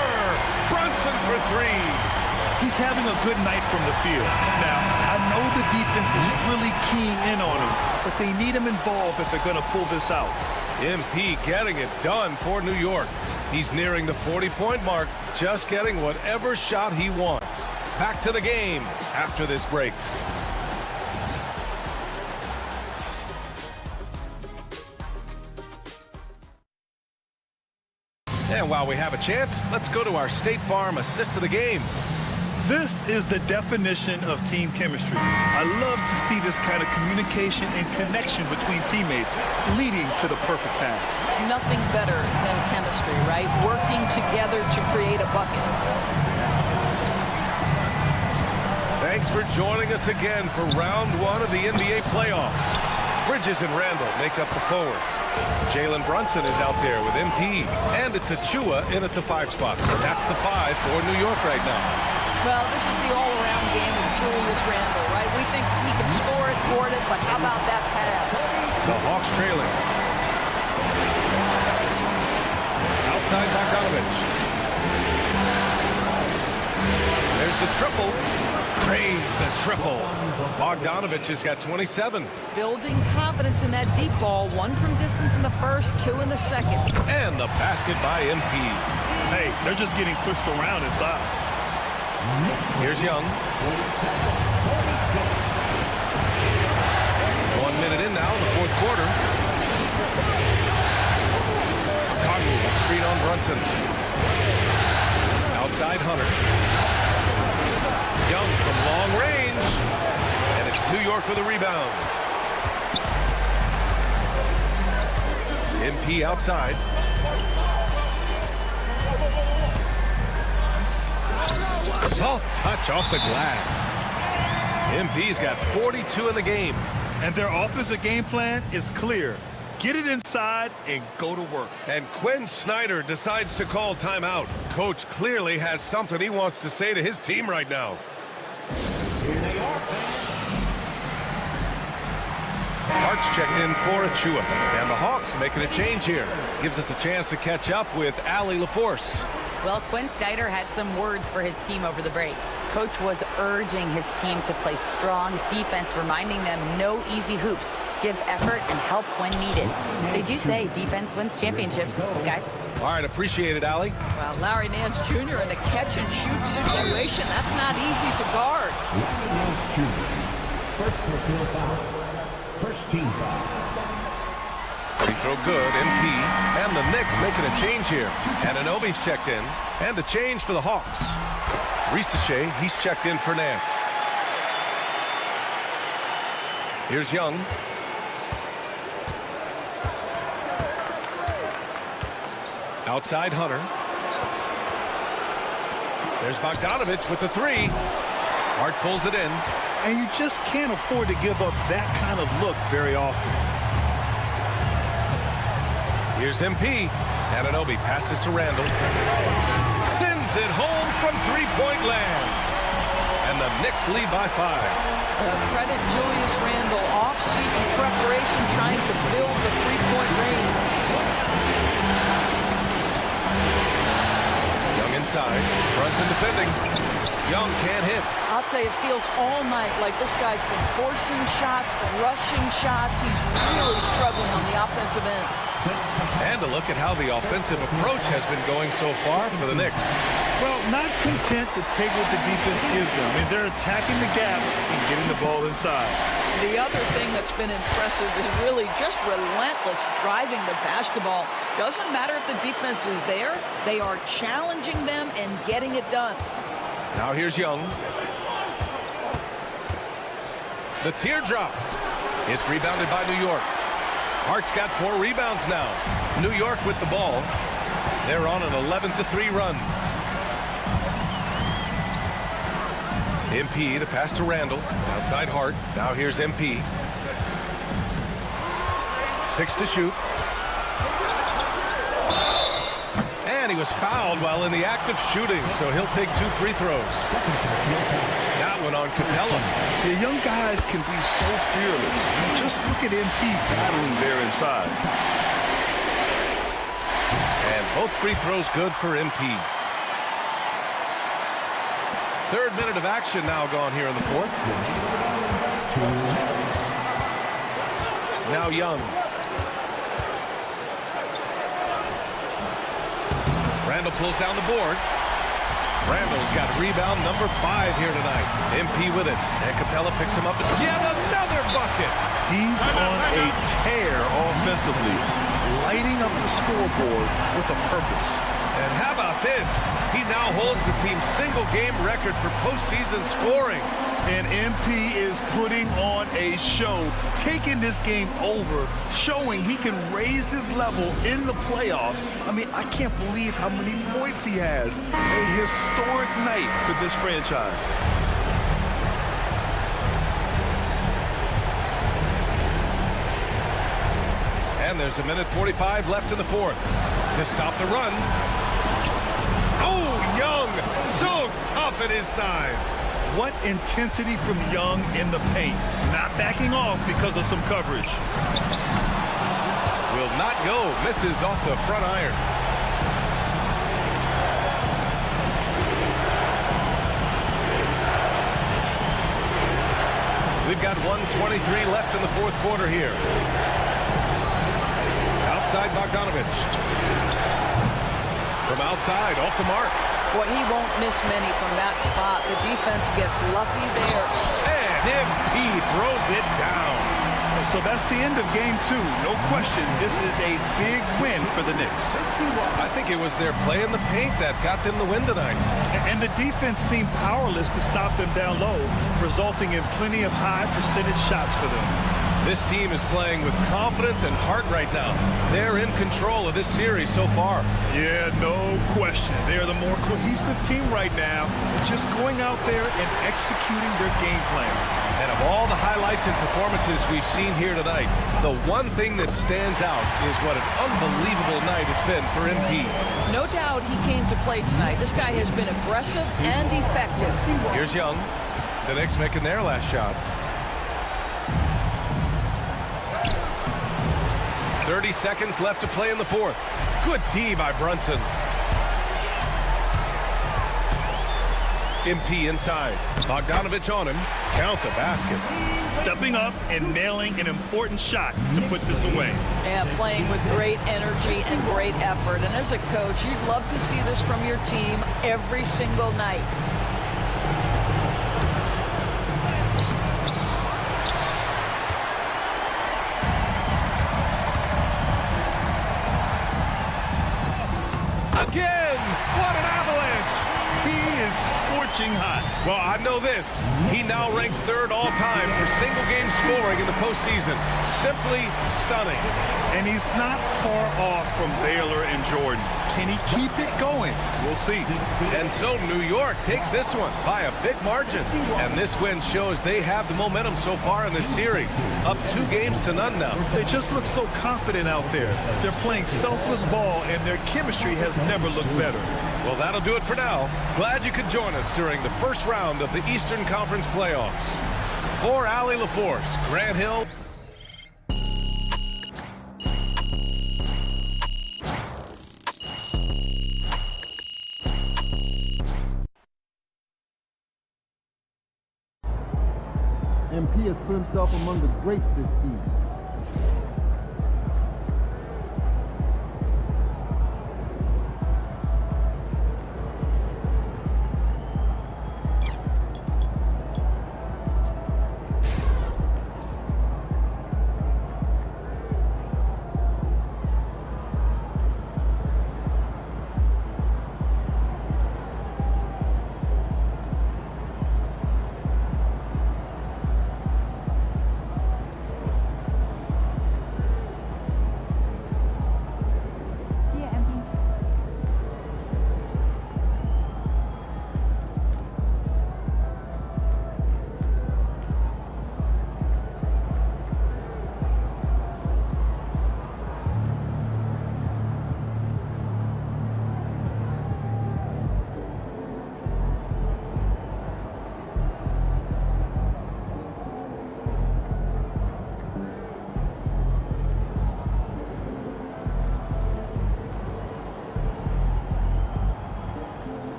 L: Brunson for three.
M: He's having a good night from the field. Now, I know the defense is really keying in on him, but they need him involved if they're going to pull this out.
L: MP getting it done for New York. He's nearing the 40-point mark, just getting whatever shot he wants. Back to the game after this break. And while we have a chance, let's go to our State Farm assist of the game.
M: This is the definition of team chemistry. I love to see this kind of communication and connection between teammates leading to the perfect pass.
N: Nothing better than chemistry, right? Working together to create a bucket.
L: Thanks for joining us again for round one of the NBA playoffs. Bridges and Randall make up the forwards. Jalen Brunson is out there with MP, and it's Achua in at the 5 spot. So that's the 5 for New York right now.
N: Well, this is the all-around game of Julius Randle, right? We think he can score it, board it, but how about that pass?
L: The Hawks trailing. Outside Bogdanovich. There's the triple. Drains the triple. Bogdanovich has got 27.
N: Building confidence in that deep ball. 1 from distance in the first, 2 in the second.
L: And the basket by MP.
M: Hey, they're just getting pushed around inside.
L: Here's Young. 1 minute in now in the fourth quarter. Chicago will screen on Brunson. Outside Hunter. Young from long range. And it's New York with a rebound. MP outside. Soft touch off the glass. MP's got 42 in the game.
M: And their offensive game plan is clear. Get it inside and go to work.
L: And Quinn Snyder decides to call timeout. Coach clearly has something he wants to say to his team right now. Hart's checked in for Achua. And the Hawks making a change here. Gives us a chance to catch up with Allie LaForce.
O: Well, Quinn Snyder had some words for his team over the break. Coach was urging his team to play strong defense, reminding them no easy hoops. Give effort and help when needed. They do say defense wins championships, guys.
L: All right, appreciate it, Allie.
N: Well, Larry Nance Jr. in a catch-and-shoot situation. That's not easy to guard.
B: Larry Nance Jr. First personal foul. First team foul.
L: Free throw good, MP. And the Knicks making a change here. Anunoby's checked in. And a change for the Hawks. Risacher, he's checked in for Nance. Here's Young. Outside Hunter. There's Bogdanovich with the 3. Hart pulls it in.
M: And you just can't afford to give up that kind of look very often.
L: Here's MP. Anunoby passes to Randall. Sends it home from three-point land. And the Knicks lead by 5.
N: Credit Julius Randle. Off-season preparation trying to build the three-point range.
L: Young inside. Brunson defending. Young can't hit.
N: I'll tell you, it feels all night like this guy's been forcing shots, rushing shots. He's really struggling on the offensive end.
L: And a look at how the offensive approach has been going so far for the Knicks.
M: Well, not content to take what the defense gives them. I mean, they're attacking the gaps and getting the ball inside.
N: The other thing that's been impressive is really just relentless driving the basketball. Doesn't matter if the defense is there. They are challenging them and getting it done.
L: Now here's Young. The teardrop. It's rebounded by New York. Hart's got 4 rebounds now. New York with the ball. They're on an 11-3 run. MP, the pass to Randall. Outside Hart. Now here's MP. 6 to shoot. And he was fouled while in the act of shooting, so he'll take 2 free throws. That one on Capella.
M: The young guys can be so fearless. Just look at MP battling there inside.
L: And both free throws good for MP. 3rd minute of action now gone here in the 4th. Now Young. Randall pulls down the board. Randall's got rebound number 5 here tonight. MP with it. And Capella picks him up. Yet another bucket.
M: He's on a tear offensively, lighting up the scoreboard with a purpose.
L: And how about this? He now holds the team's single-game record for postseason scoring.
M: And MP is putting on a show, taking this game over, showing he can raise his level in the playoffs. I mean, I can't believe how many points he has. A historic night for this franchise.
L: And there's a minute 45 left in the 4th. To stop the run. Oh, Young, so tough at his size.
M: What intensity from Young in the paint. Not backing off because of some coverage.
L: Will not go. Misses off the front iron. We've got 1:23 left in the 4th quarter here. Outside Bogdanovich. From outside, off the mark.
N: Boy, he won't miss many from that spot. The defense gets lucky there.
L: And MP throws it down.
M: So that's the end of game 2. No question, this is a big win for the Knicks.
L: I think it was their play in the paint that got them the win tonight.
M: And the defense seemed powerless to stop them down low, resulting in plenty of high percentage shots for them.
L: This team is playing with confidence and heart right now. They're in control of this series so far.
M: Yeah, no question. They're the more cohesive team right now, just going out there and executing their game plan.
L: And of all the highlights and performances we've seen here tonight, the one thing that stands out is what an unbelievable night it's been for MP.
N: No doubt he came to play tonight. This guy has been aggressive and effective.
L: Here's Young. The Knicks making their last shot. 30 seconds left to play in the 4th. Good D by Brunson. MP inside. Bogdanovich on him. Count the basket.
M: Stepping up and nailing an important shot to put this away.
N: Yeah, playing with great energy and great effort. And as a coach, you'd love to see this from your team every single night.
L: Again! What an avalanche!
M: He is scorching hot.
L: Well, I know this. He now ranks 3rd all-time for single-game scoring in the postseason. Simply stunning.
M: And he's not far off from Baylor and Jordan. Can he keep it going? We'll see.
L: And so New York takes this one by a big margin. And this win shows they have the momentum so far in this series. Up 2 games to none now.
M: They just look so confident out there. They're playing selfless ball, and their chemistry has never looked better.
L: Well, that'll do it for now. Glad you could join us during the first round of the Eastern Conference playoffs. For Allie LaForce, Grant Hill.
A: MP has put himself among the greats this season.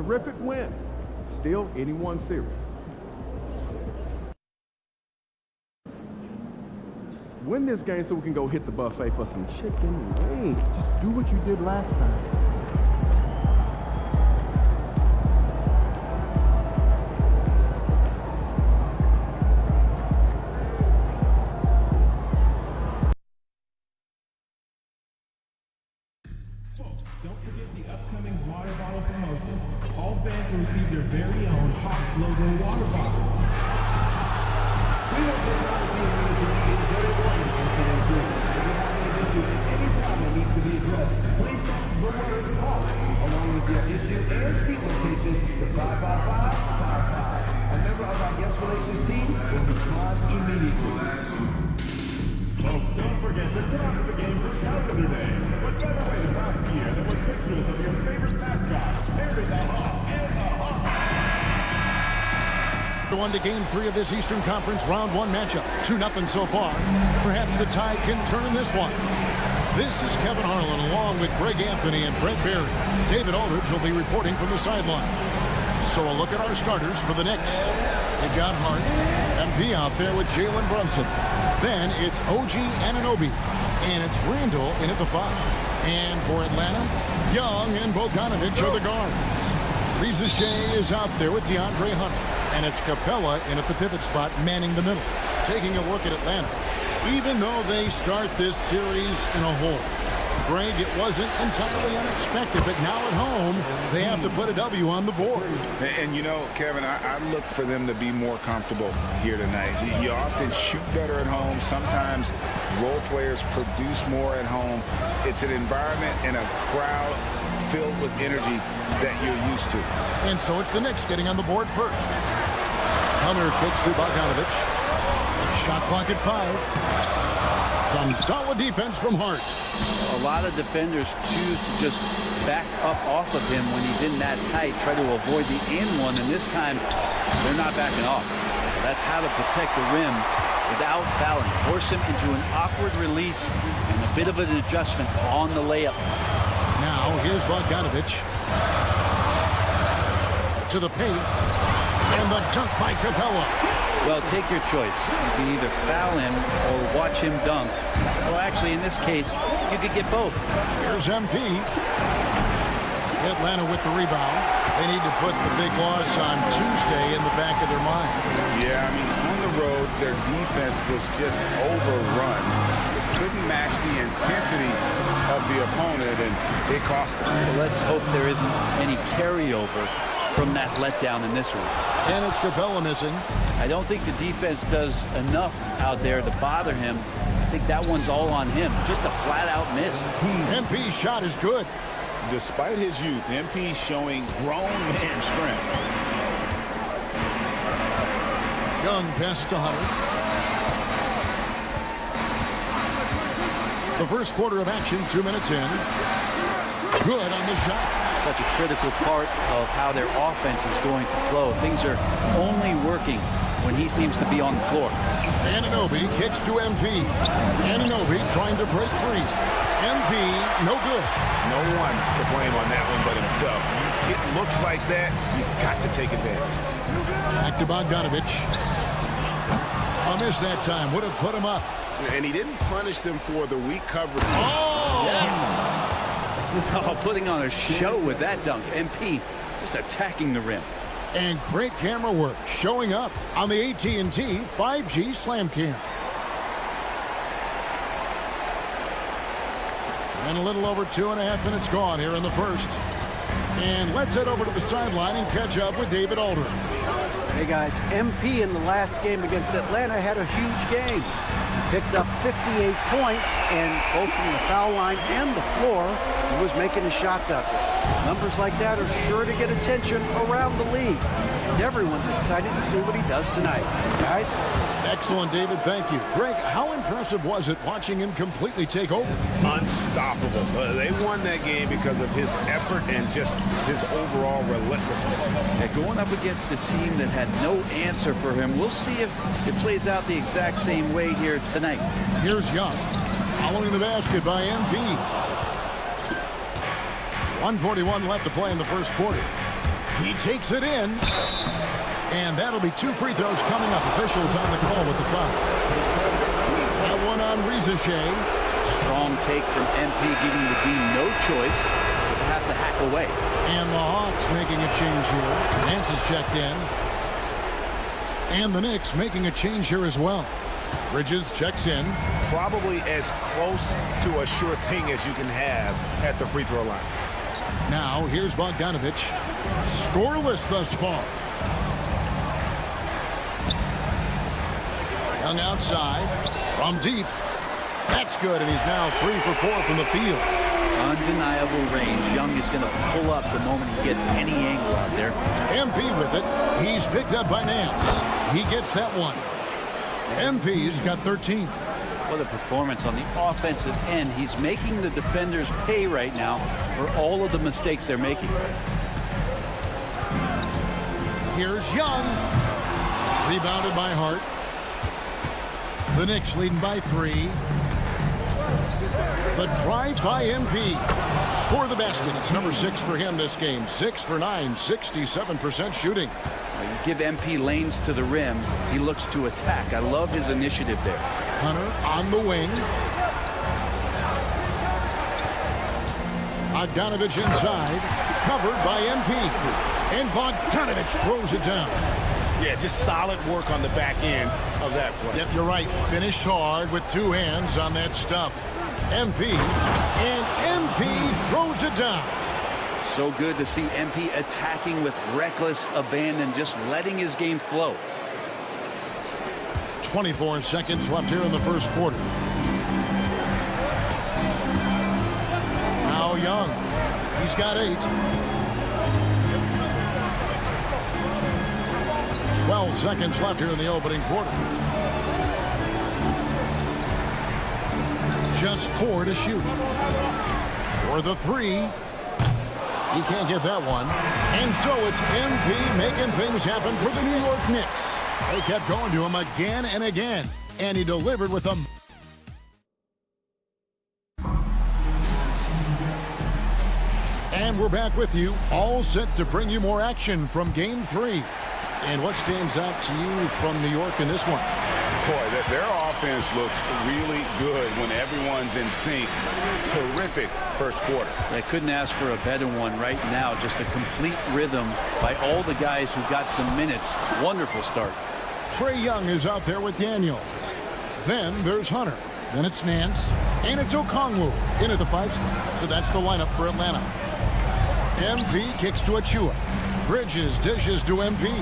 A: terrific win. Still anyone series. Win this game so we can go hit the buffet for some chicken wings.
G: Just do what you did last time.
Q: Don't forget the upcoming water bottle promotion. All fans will receive their very own Hawks logo water bottle. We want this opportunity to be enjoyable and incident-free. If you have any issues at any time that needs to be addressed, please text the word Hawks along with your issue and seat location to 55555. A member of our guest relations team will respond immediately. Folks, don't forget the talk of the game for Calendar Day. What better way to pass the year than with pictures of your favorite mascots? Here is a Hawk and a Hawk.
D: On to Game 3 of this Eastern Conference Round 1 matchup. 2-0 so far. Perhaps the Tide can turn in this one. This is Kevin Harlan along with Greg Anthony and Brent Barry. David Aldridge will be reporting from the sidelines. So a look at our starters for the Knicks. They've got Hart, MP out there with Jalen Brunson. Then it's OG Anunoby, and it's Randall in at the 5. And for Atlanta, Young and Bogdanovic are the guards. Reza Shea is out there with DeAndre Hunter, and it's Capella in at the pivot spot, manning the middle. Taking a look at Atlanta, even though they start this series in a hole, Greg, it wasn't entirely unexpected, but now at home, they have to put a W on the board.
E: And you know, Kevin, I look for them to be more comfortable here tonight. You often shoot better at home. Sometimes role players produce more at home. It's an environment and a crowd filled with energy that you're used to.
D: And so it's the Knicks getting on the board first. Hunter kicks to Bogdanovic. Shot clock at 5. Some solid defense from Hart.
F: A lot of defenders choose to just back up off of him when he's in that tight, try to avoid the in-one, and this time they're not backing off. That's how to protect the rim without fouling. Force him into an awkward release and a bit of an adjustment on the layup.
D: Now here's Bogdanovic to the paint, and the dunk by Capella.
F: Well, take your choice. You can either foul him or watch him dunk. Well, actually, in this case, you could get both.
D: Here's MP. Atlanta with the rebound. They need to put the big loss on Tuesday in the back of their mind.
E: Yeah, I mean, on the road, their defense was just overrun. They couldn't match the intensity of the opponent, and it cost them.
F: Well, let's hope there isn't any carryover from that letdown in this one.
D: And it's Capella missing.
F: I don't think the defense does enough out there to bother him. I think that one's all on him. Just a flat-out miss.
D: MP's shot is good.
E: Despite his youth, MP showing grown man strength.
D: Young pass to Hunter. The first quarter of action, 2 minutes in. Good on the shot.
F: Such a critical part of how their offense is going to flow. Things are only working when he seems to be on the floor.
D: Anunoby kicks to MP. Anunoby trying to break free. MP, no good.
J: No one to blame on that one but himself. You get looks like that, you've got to take advantage.
D: Back to Bogdanovic. A miss that time. Would have put him up.
J: And he didn't punish them for the weak coverage.
D: Oh!
F: Yeah. Oh, putting on a show with that dunk. MP just attacking the rim.
D: And great camera work showing up on the AT&T 5G Slam Cam. And a little over 2.5 minutes gone here in the first. And let's head over to the sideline and catch up with David Aldridge.
F: Hey guys, MP in the last game against Atlanta had a huge game. Picked up 58 points, and both from the foul line and the floor, he was making his shots out there. Numbers like that are sure to get attention around the league. And everyone's excited to see what he does tonight. Guys?
D: Excellent, David. Thank you. Greg, how impressive was it watching him completely take over?
J: Unstoppable. They won that game because of his effort and just his overall relentlessness.
F: And going up against a team that had no answer for him, we'll see if it plays out the exact same way here tonight.
D: Here's Young, following the basket by MP. 1:41 left to play in the first quarter. He takes it in. And that'll be 2 free throws coming up. Officials on the call with the foul. That one on Rizachet.
R: Strong take from MP, giving the D no choice but to have to hack away.
D: And the Hawks making a change here. Nance is checked in. And the Knicks making a change here as well. Bridges checks in.
J: Probably as close to a sure thing as you can have at the free throw line.
D: Now here's Bogdanovich. Scoreless thus far. Young outside from deep. That's good, and he's now 3 for 4 from the field.
R: Undeniable range. Young is going to pull up the moment he gets any angle out there.
D: MP with it. He's picked up by Nance. He gets that one. MP's got 13.
R: What a performance on the offensive end. He's making the defenders pay right now for all of the mistakes they're making.
D: Here's Young. Rebounded by Hart. The Knicks leading by 3. The drive by MP. Score the basket. It's number 6 for him this game. 6 for 9, 67% shooting.
R: You give MP lanes to the rim, he looks to attack. I love his initiative there.
D: Hunter on the wing. Bogdanovich inside. Covered by MP. And Bogdanovich throws it down.
J: Yeah, just solid work on the back end of that play.
D: Yep, you're right. Finished hard with 2 hands on that stuff. MP. And MP throws it down.
R: So good to see MP attacking with reckless abandon, just letting his game flow.
D: 24 seconds left here in the first quarter. Now Young. He's got 8. 12 seconds left here in the opening quarter. Just 4 to shoot. For the 3. He can't get that one. And so it's MP making things happen for the New York Knicks. They kept going to him again and again. And he delivered with them. And we're back with you, all set to bring you more action from Game 3. And what stands out to you from New York in this one?
E: Boy, their offense looks really good when everyone's in sync. Terrific first quarter.
R: They couldn't ask for a better one right now. Just a complete rhythm by all the guys who got some minutes. Wonderful start.
D: Trae Young is out there with Daniels. Then there's Hunter. Then it's Nance. And it's Okongwu in at the 5 spot. So that's the lineup for Atlanta. MP kicks to Achua. Bridges dishes to MP.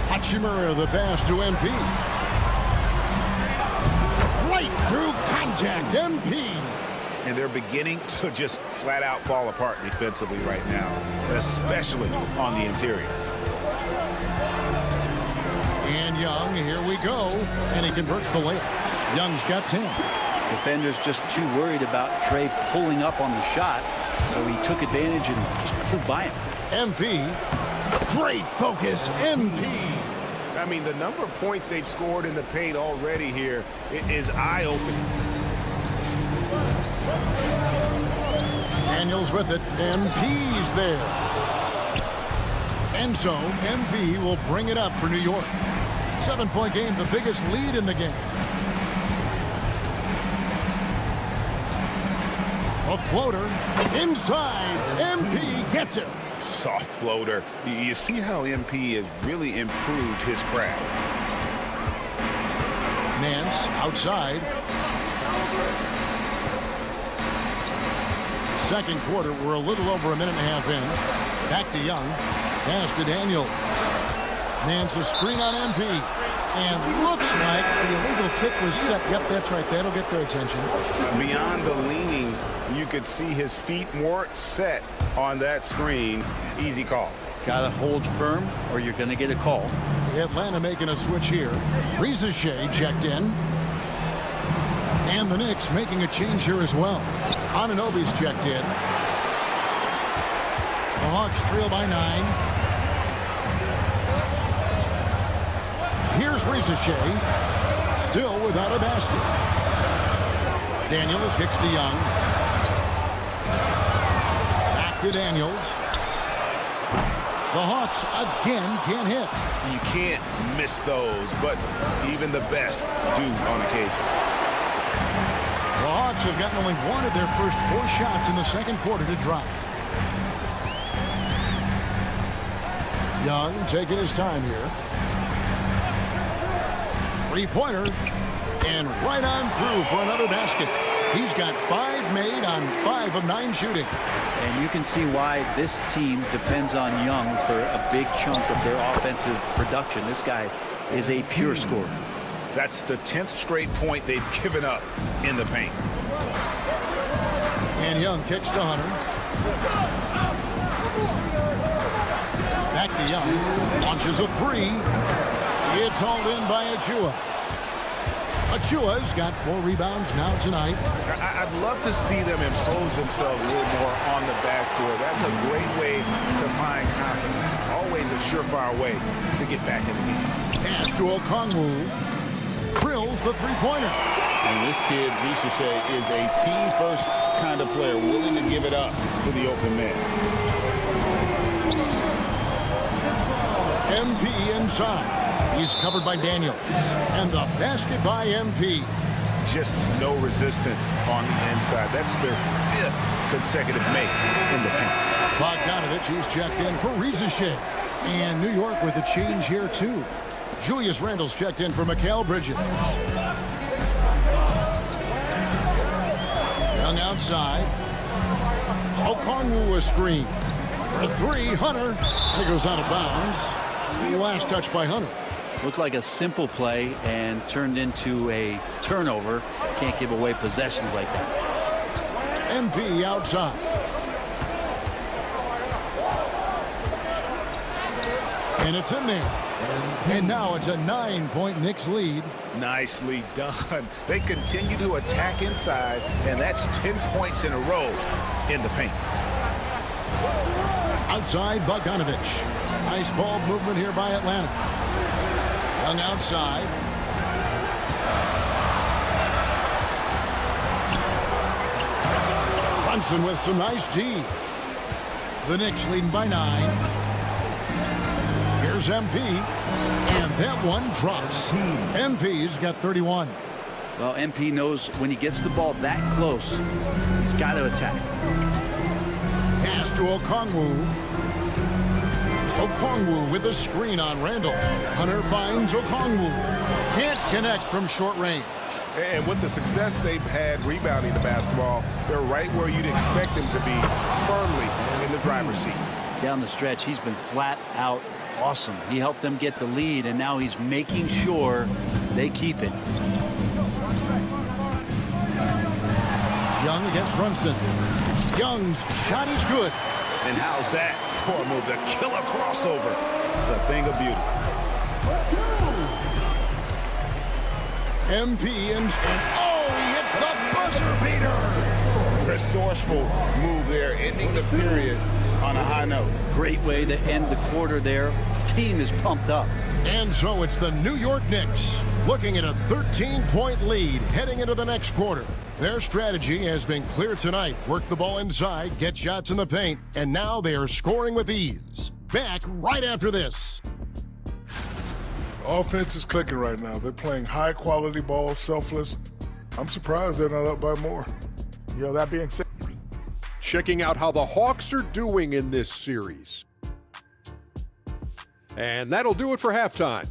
D: Hachimura the pass to MP. Right through contact, MP.
E: And they're beginning to just flat out fall apart defensively right now, especially on the interior.
D: And Young, here we go. And he converts the layup. Young's got 10.
R: Defenders just too worried about Trae pulling up on the shot, so he took advantage and just flew by him.
D: MP. Great focus, MP.
J: I mean, the number of points they've scored in the paint already here is eye-opening.
D: Daniels with it. MP's there. And so MP will bring it up for New York. 7-point game, the biggest lead in the game. A floater inside. MP gets it.
E: Soft floater. You see how MP has really improved his craft.
D: Nance outside. Second quarter, we're a little over a minute and a half in. Back to Young. Pass to Daniel. Nance a screen on MP. And looks like the illegal kick was set. Yep, that's right. That'll get their attention.
E: Beyond the leaning, you could see his feet more set on that screen. Easy call.
R: Gotta hold firm or you're gonna get a call.
D: Atlanta making a switch here. Rizachet checked in. And the Knicks making a change here as well. Anunoby's checked in. The Hawks trail by 9. Here's Rizachet. Still without a basket. Daniels kicks to Young. Back to Daniels. The Hawks again can't hit.
J: You can't miss those, but even the best do on occasion.
D: The Hawks have gotten only one of their first 4 shots in the second quarter to drop. Young taking his time here. Three-pointer, and right on through for another basket. He's got 5 made on 5 of 9 shooting.
R: And you can see why this team depends on Young for a big chunk of their offensive production. This guy is a pure scorer.
E: That's the 10th straight point they've given up in the paint.
D: And Young kicks to Hunter. Back to Young. Launches a 3. It's hauled in by Achua. Achua's got 4 rebounds now tonight.
E: I'd love to see them impose themselves a little more on the backboard. That's a great way to find confidence. Always a surefire way to get back in the game.
D: Pass to Okongwu. Drills the three-pointer.
J: And this kid, Ricochet, is a team-first kind of player, willing to give it up to the open man.
D: MP inside. He's covered by Daniels. And the basket by MP.
E: Just no resistance on the inside. That's their 5th consecutive make in the paint.
D: Bogdanovich, he's checked in for Ricochet. And New York with a change here, too. Julius Randle's checked in for Mikal Bridges. Young outside. Okongwu a screen. For 3, Hunter. He goes out of bounds. Last touch by Hunter.
R: Looked like a simple play and turned into a turnover. Can't give away possessions like that.
D: MP outside. And it's in there. And now it's a 9-point Knicks lead.
E: Nicely done. They continue to attack inside, and that's 10 points in a row in the paint.
D: Outside, Bogdanovich. Nice ball movement here by Atlanta. Young outside. Brunson with some nice D. The Knicks leading by 9. Here's MP. And that one drops. MP's got 31.
R: Well, MP knows when he gets the ball that close, he's got to attack.
D: Pass to Okongwu. Okongwu with a screen on Randle. Hunter finds Okongwu. Can't connect from short range.
E: And with the success they've had rebounding the basketball, they're right where you'd expect them to be, firmly in the driver's seat.
R: Down the stretch, he's been flat out awesome. He helped them get the lead, and now he's making sure they keep it.
D: Young against Brunson. Young's shot is good.
E: And how's that for a move? The killer crossover. It's a thing of beauty.
D: MP and oh, he hits the buzzer beater.
E: Resourceful move there, ending the period on a high note.
R: Great way to end the quarter there. Team is pumped up.
D: And so it's the New York Knicks looking at a 13-point lead heading into the next quarter. Their strategy has been clear tonight. Work the ball inside, get shots in the paint, and now they are scoring with ease. Back right after this.
I: Offense is clicking right now. They're playing high-quality ball, selfless. I'm surprised they're not up by more. That being said,
H: checking out how the Hawks are doing in this series. And that'll do it for halftime.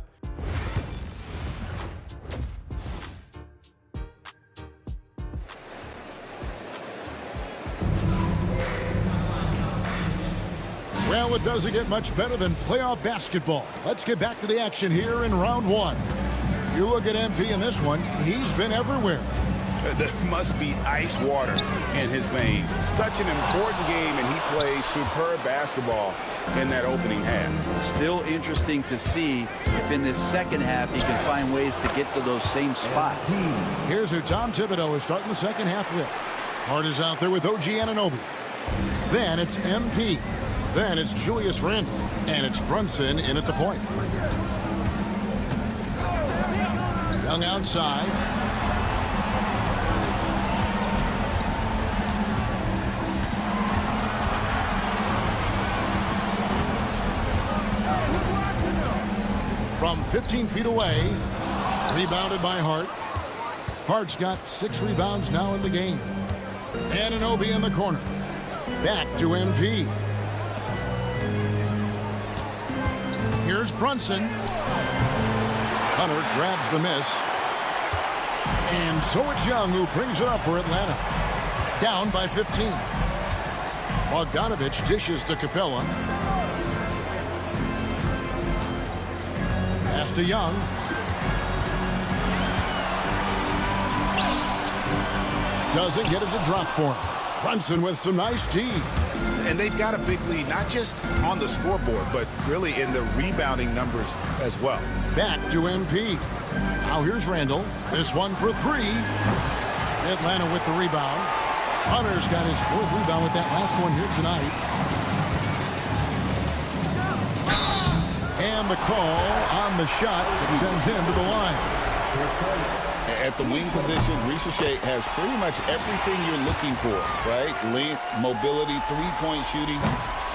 D: Well, it doesn't get much better than playoff basketball. Let's get back to the action here in round 1. You look at MP in this one, he's been everywhere.
E: There must be ice water in his veins. Such an important game, and he plays superb basketball in that opening half.
R: Still interesting to see if in this second half he can find ways to get to those same spots.
D: Here's who Tom Thibodeau is starting the second half with. Hart is out there with OG Anunoby. Then it's MP. Then it's Julius Randle. And it's Brunson in at the point. Young outside. from 15 feet away. Rebounded by Hart. Hart's got 6 rebounds now in the game. Anunoby in the corner. Back to MP. Here's Brunson. Hunter grabs the miss. And so it's Young who brings it up for Atlanta. Down by 15. Bogdanovich dishes to Capella. Pass to Young. Doesn't get it to drop for him. Brunson with some nice D.
E: And they've got a big lead, not just on the scoreboard, but really in the rebounding numbers as well.
D: Back to MP. Now here's Randall. This one for 3. Atlanta with the rebound. Hunter's got his 4th rebound with that last one here tonight. And the call on the shot that sends him to the line.
E: At the wing position, Risacher has pretty much everything you're looking for, right? Length, mobility, three-point shooting,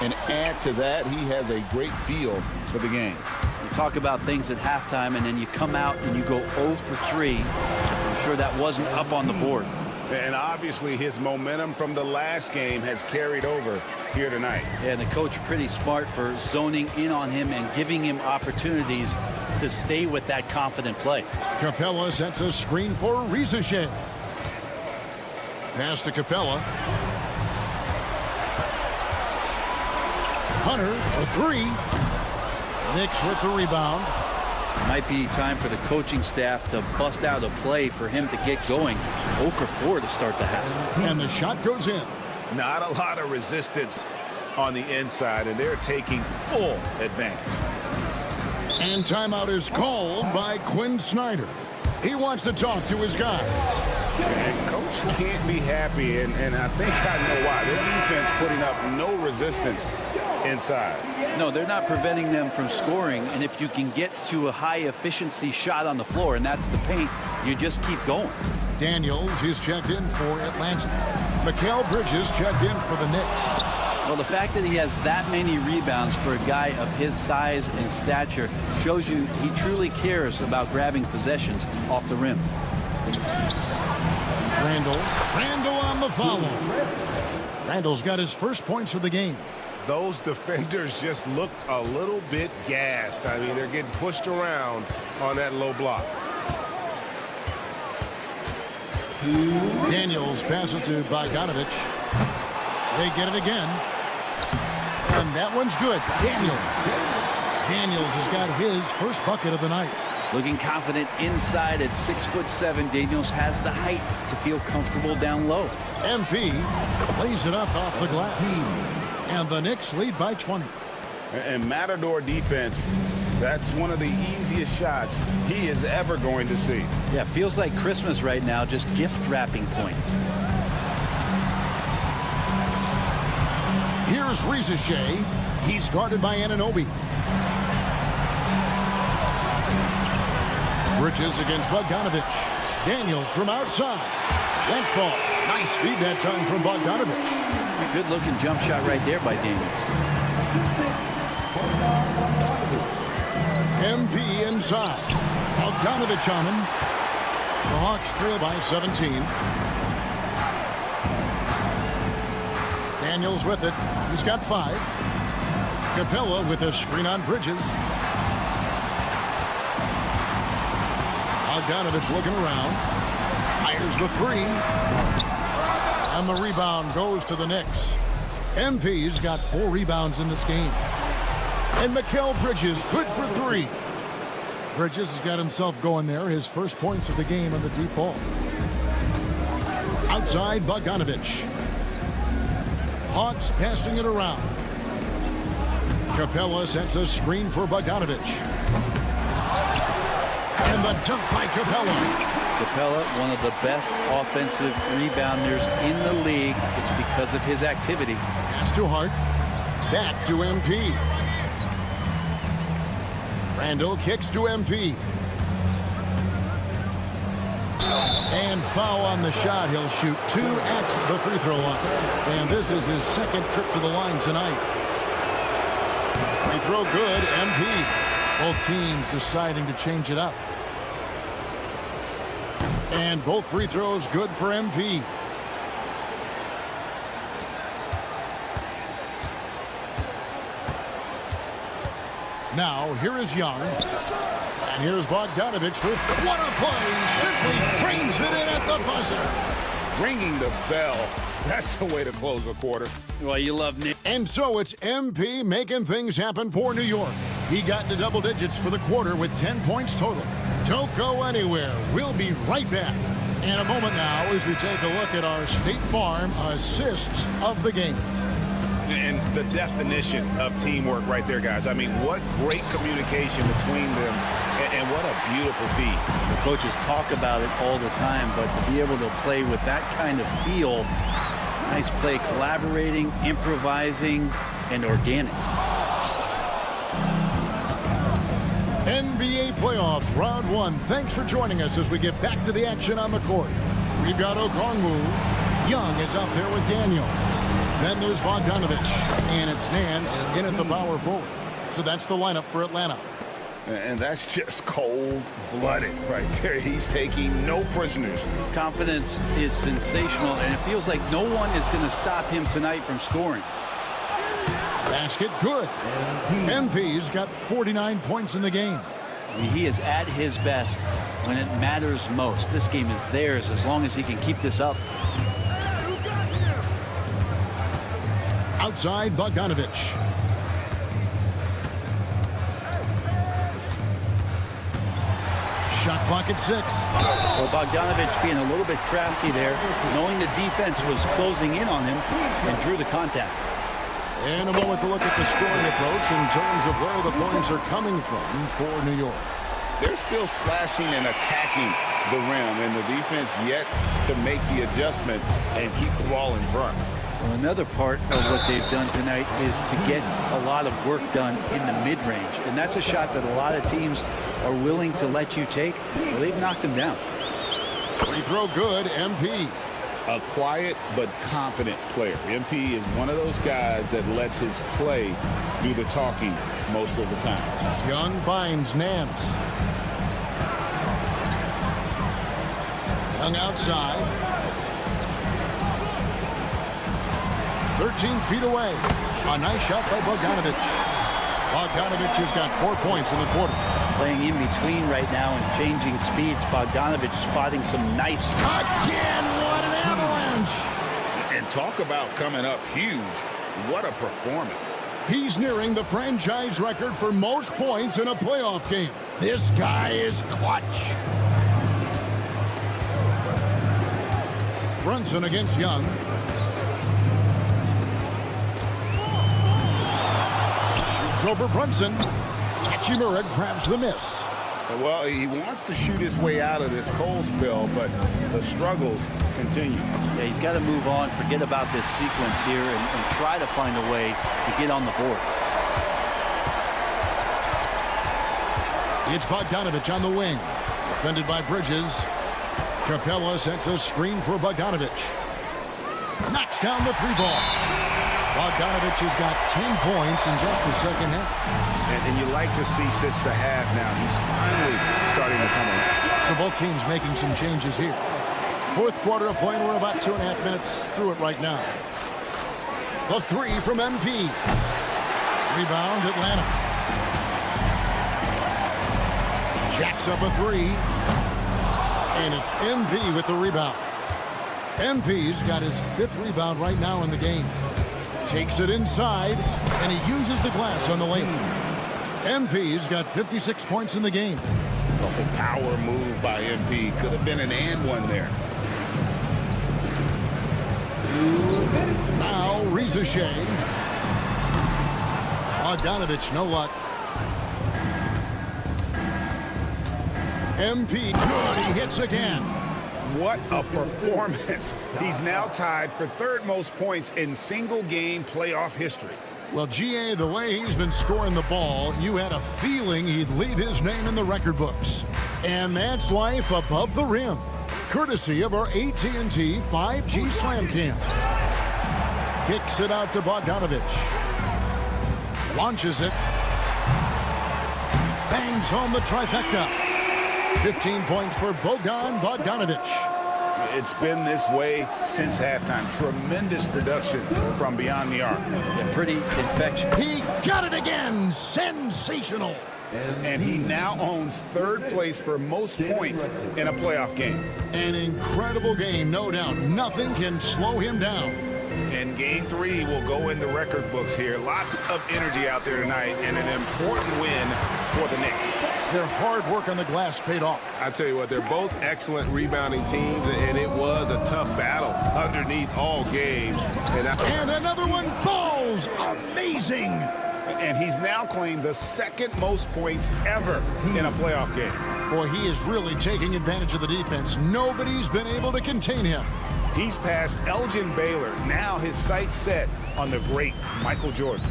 E: and add to that, he has a great feel for the game.
R: You talk about things at halftime, and then you come out and you go 0 for 3. I'm sure that wasn't up on the board.
E: And obviously his momentum from the last game has carried over here tonight.
R: Yeah, and the coach pretty smart for zoning in on him and giving him opportunities to stay with that confident play.
D: Capella sets a screen for Risacher. Pass to Capella. Hunter for 3. Knicks with the rebound.
R: Might be time for the coaching staff to bust out a play for him to get going. 0 for 4 to start the half.
D: And the shot goes in.
E: Not a lot of resistance on the inside, and they're taking full advantage.
D: And timeout is called by Quinn Snyder. He wants to talk to his guys.
E: And coach can't be happy, and I think I know why. Their defense putting up no resistance inside.
R: No, they're not preventing them from scoring, and if you can get to a high-efficiency shot on the floor, and that's the paint, you just keep going.
D: Daniels is checked in for Atlanta. Mikal Bridges checked in for the Knicks.
R: Well, the fact that he has that many rebounds for a guy of his size and stature shows you he truly cares about grabbing possessions off the rim.
D: Randall on the follow. Randall's got his first points of the game.
L: Those defenders just look a little bit gassed. I mean, they're getting pushed around on that low block.
D: Daniels passes to Bogdanovich. They get it again. And that one's good. Daniels has got his first bucket of the night.
R: Looking confident inside at 6'7", Daniels has the height to feel comfortable down low.
D: MP lays it up off the glass. And the Knicks lead by 20.
E: And Matador defense, that's one of the easiest shots he is ever going to see.
R: Yeah, feels like Christmas right now, just gift wrapping points.
D: Here's Risacher. He's guarded by Anunoby. Bridges against Bogdanovich. Daniels from outside. That fall. Nice feed that time from Bogdanovich.
R: Good looking jump shot right there by Daniels.
D: MP inside. Bogdanovich on him. The Hawks trail by 17. Daniels with it. He's got 5. Capella with a screen on Bridges. Bogdanovich looking around. Fires the 3. And the rebound goes to the Knicks. MP's got 4 rebounds in this game. And Mikal Bridges, good for 3. Bridges has got himself going there. His first points of the game on the deep ball. Outside, Bogdanovich. Hawks passing it around. Capella sets a screen for Bogdanovich. And the dunk by Capella.
R: Capella, one of the best offensive rebounders in the league. It's because of his activity.
D: Pass to Hart. Back to MP. Randall kicks to MP. And foul on the shot. He'll shoot 2 at the free throw line. And this is his second trip to the line tonight. Free throw good, MP. Both teams deciding to change it up. And both free throws good for MP. Now, here is Young. And here's Bogdanovich for what a play. Simply trains it in at the buzzer.
E: Ringing the bell. That's the way to close a quarter.
R: Well, you love Nick.
D: And so it's MP making things happen for New York. He got into double digits for the quarter with 10 points total. Don't go anywhere. We'll be right back. In a moment now as we take a look at our State Farm assists of the game.
E: And the definition of teamwork right there, guys. I mean, what great communication between them, and what a beautiful feed.
R: The coaches talk about it all the time, but to be able to play with that kind of feel, nice play, collaborating, improvising, and organic.
D: NBA playoff round 1. Thanks for joining us as we get back to the action on the court. We've got Okongwu. Young is out there with Daniels. Then there's Bogdanovich. And it's Nance in at the power forward. So that's the lineup for Atlanta.
E: And that's just cold-blooded right there. He's taking no prisoners.
R: Confidence is sensational, and it feels like no one is going to stop him tonight from scoring.
D: Basket good. MP's got 49 points in the game.
R: I mean, he is at his best when it matters most. This game is theirs as long as he can keep this up.
D: Outside, Bogdanovich. Shot clock at 6.
R: Well, Bogdanovich being a little bit crafty there, knowing the defense was closing in on him and drew the contact.
D: In a moment to look at the scoring approach in terms of where the points are coming from for New York.
E: They're still slashing and attacking the rim, and the defense yet to make the adjustment and keep the ball in front.
R: Well, another part of what they've done tonight is to get a lot of work done in the mid-range. And that's a shot that a lot of teams are willing to let you take. Well, they've knocked him down.
D: Free throw good, MP.
E: A quiet but confident player. MP is one of those guys that lets his play do the talking most of the time.
D: Young finds Nance. Young outside. 13 feet away. A nice shot by Bogdanovich. Bogdanovich has got 4 points in the quarter.
R: Playing in between right now and changing speeds. Bogdanovich spotting some nice.
D: Again, what an avalanche.
E: And talk about coming up huge. What a performance.
D: He's nearing the franchise record for most points in a playoff game. This guy is clutch. Brunson against Young. Over Brunson. Hachimura grabs the miss.
E: Well, he wants to shoot his way out of this cold spell, but the struggles continue.
R: Yeah, he's got to move on, forget about this sequence here, and try to find a way to get on the board.
D: It's Bogdanovich on the wing. Defended by Bridges. Capella sets a screen for Bogdanovich. Knocks down the 3-ball. Bogdanovich has got 10 points in just the second half.
E: And you like to see since the half now. He's finally starting to come around.
D: So both teams making some changes here. Fourth quarter of play, and we're about 2.5 minutes through it right now. The 3 from MP. Rebound, Atlanta. Jacks up a 3. And it's MP with the rebound. MP's got his 5th rebound right now in the game. Takes it inside, and he uses the glass on the lane. MP's got 56 points in the game.
E: A power move by MP. Could have been an and one there.
D: Now, Reza Shea. Bogdanovich, no luck. MP, good, he hits again.
E: What a performance. He's now tied for 3rd most points in single-game playoff history.
D: Well, GA, the way he's been scoring the ball, you had a feeling he'd leave his name in the record books. And that's life above the rim, courtesy of our AT&T 5G Slam Cam. Kicks it out to Bogdanovich. Launches it. brings home the trifecta. 15 points for Bogdan Bogdanovic.
E: It's been this way since halftime. Tremendous production from beyond the arc.
R: Yeah, pretty infectious.
D: He got it again. Sensational.
E: And he now owns third place for most points in a playoff game.
D: An incredible game, no doubt. Nothing can slow him down.
E: And game 3 will go in the record books here. Lots of energy out there tonight and an important win for the Knicks.
D: Their hard work on the glass paid off.
L: I tell you what, they're both excellent rebounding teams, and it was a tough battle underneath all game.
D: And another one falls. Amazing.
E: And he's now claimed the second most points ever in a playoff game.
D: Boy, he is really taking advantage of the defense. Nobody's been able to contain him.
E: He's passed Elgin Baylor. Now his sights set on the great Michael Jordan.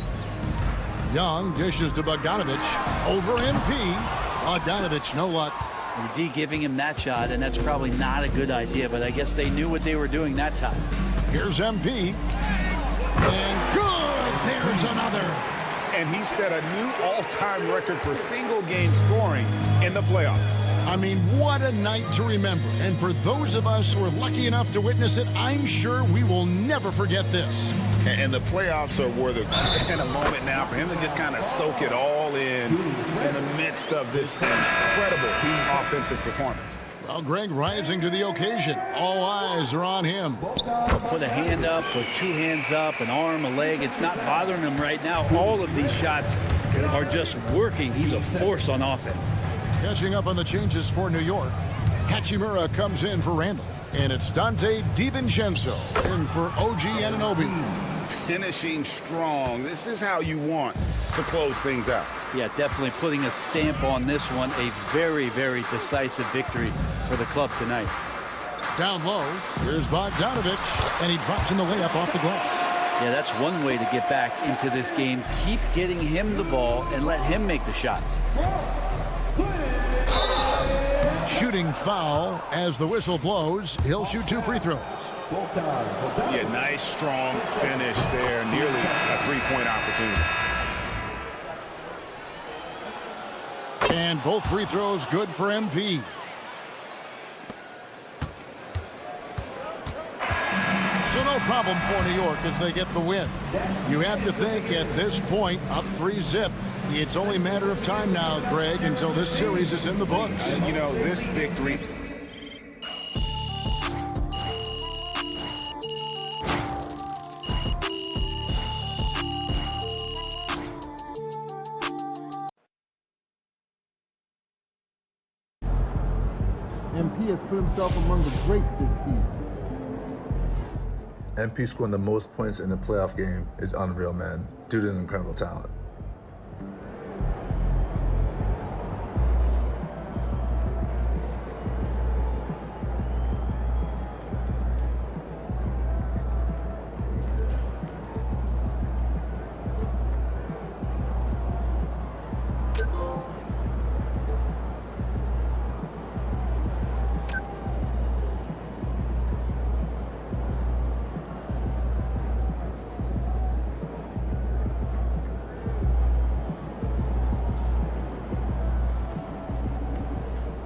D: Young dishes to Bogdanovic over MP. Bogdanovic, no luck.
R: The D giving him that shot, and that's probably not a good idea, but I guess they knew what they were doing that time.
D: Here's MP. And good! There's another.
E: And he set a new all-time record for single-game scoring in the playoffs.
D: I mean, what a night to remember. And for those of us who are lucky enough to witness it, I'm sure we will never forget this.
E: And the playoffs are where in a moment now for him to just kind of soak it all in the midst of this incredible offensive performance.
D: Well, Greg rising to the occasion. All eyes are on him.
R: Put a hand up, put two hands up, an arm, a leg. It's not bothering him right now. All of these shots are just working. He's a force on offense.
D: Catching up on the changes for New York, Hachimura comes in for Randall. And it's Dante DiVincenzo in for OG Anunoby.
E: Finishing strong. This is how you want to close things out.
R: Yeah, definitely putting a stamp on this one. A very, very decisive victory for the club tonight.
D: Down low, here's Bogdanovic, and he drops in the layup off the glass.
R: Yeah, that's one way to get back into this game. Keep getting him the ball and let him make the shots.
D: Shooting foul as the whistle blows. He'll shoot 2 free throws.
E: Yeah, nice, strong finish there. Nearly a three-point opportunity.
D: And both free throws good for MP. So no problem for New York as they get the win. You have to think at this point, up 3-zip. It's only a matter of time now, Greg, until this series is in the books.
E: You know, this victory...
A: MP has put himself among the greats this season.
S: MP scoring the most points in a playoff game is unreal, man. Dude is an incredible talent.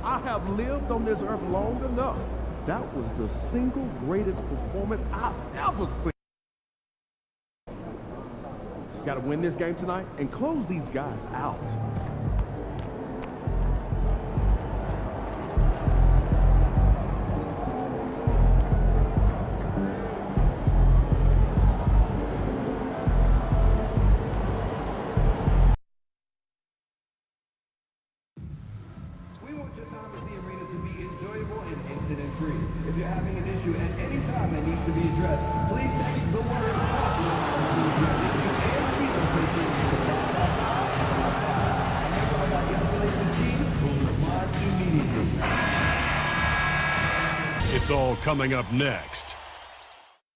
A: I have lived on this earth long enough. That was the single greatest performance I've ever seen. Got to win this game tonight and close these guys out.
Q: We want your time at the arena to be enjoyable and incident-free. If you're having an issue at any time that needs to be addressed, please text the word
C: It's all coming up next.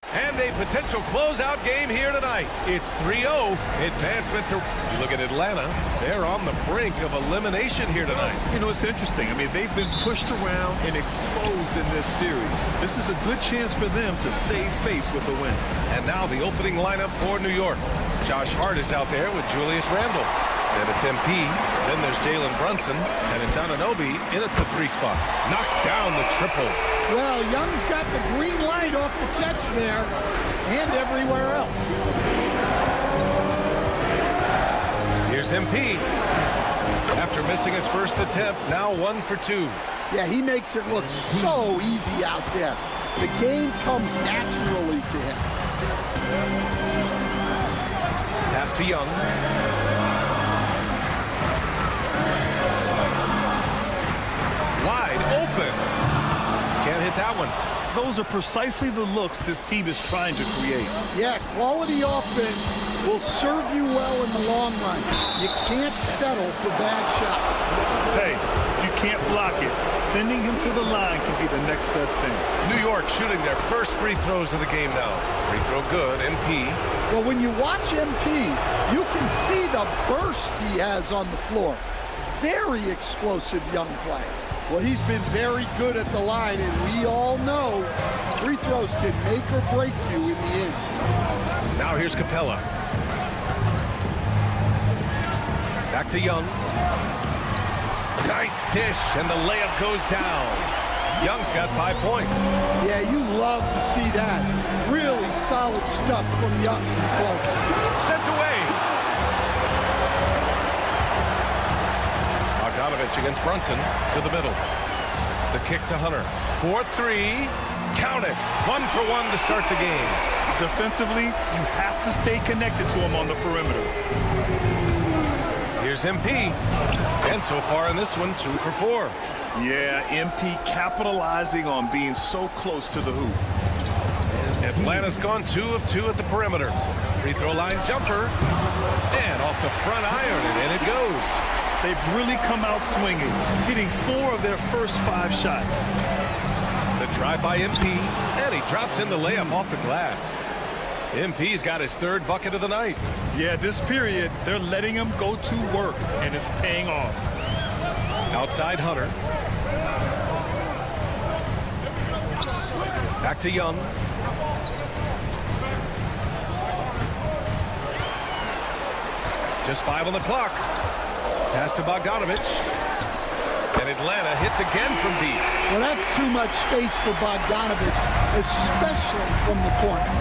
L: And a potential closeout game here tonight. It's 3-0. Advancement to... You look at Atlanta, they're on the brink of elimination here tonight.
M: You know, it's interesting. I mean, they've been pushed around and exposed in this series. This is a good chance for them to save face with the win.
L: And now the opening lineup for New York. Josh Hart is out there with Julius Randle. And it's MP. Then there's Jalen Brunson. And it's Anunoby in at the 3 spot. Knocks down the triple.
G: Well, Young's got the green light off the catch there and everywhere else.
L: Here's MP. After missing his first attempt, now 1 for 2.
G: Yeah, he makes it look so easy out there. The game comes naturally to him.
L: Pass to Young. Wide open. Can't hit that one.
M: Those are precisely the looks this team is trying to create.
G: Yeah, quality offense will serve you well in the long run. You can't settle for bad shots.
M: Hey, you can't block it. Sending him to the line can be the next best thing.
L: New York shooting their first free throws of the game now. Free throw good, MP.
G: Well, when you watch MP, you can see the burst he has on the floor. Very explosive young player. Well, he's been very good at the line, and we all know free throws can make or break you in the end.
L: Now here's Capella. Back to Young. Nice dish, and the layup goes down. Young's got 5 points.
G: Yeah, you love to see that. Really solid stuff from Young in the flow.
L: Sent away. Bogdanovich against Brunson to the middle. The kick to Hunter. 4-3. Count it. 1 for 1 to start the game.
M: Defensively, you have to stay connected to him on the perimeter.
L: Here's MP. And so far in this one, 2 for 4.
M: Yeah, MP capitalizing on being so close to the hoop.
L: Atlanta's gone 2 of 2 at the perimeter. Free throw line jumper. And off the front iron, and in it goes.
M: They've really come out swinging, hitting 4 of their first 5 shots.
L: The drive by MP, and he drops in the layup off the glass. MP's got his 3rd bucket of the night.
M: Yeah, this period, they're letting him go to work, and it's paying off.
L: Outside Hunter. Back to Young. Just 5 on the clock. Pass to Bogdanovich. And Atlanta hits again from deep.
G: Well, that's too much space for Bogdanovich, especially from the corner.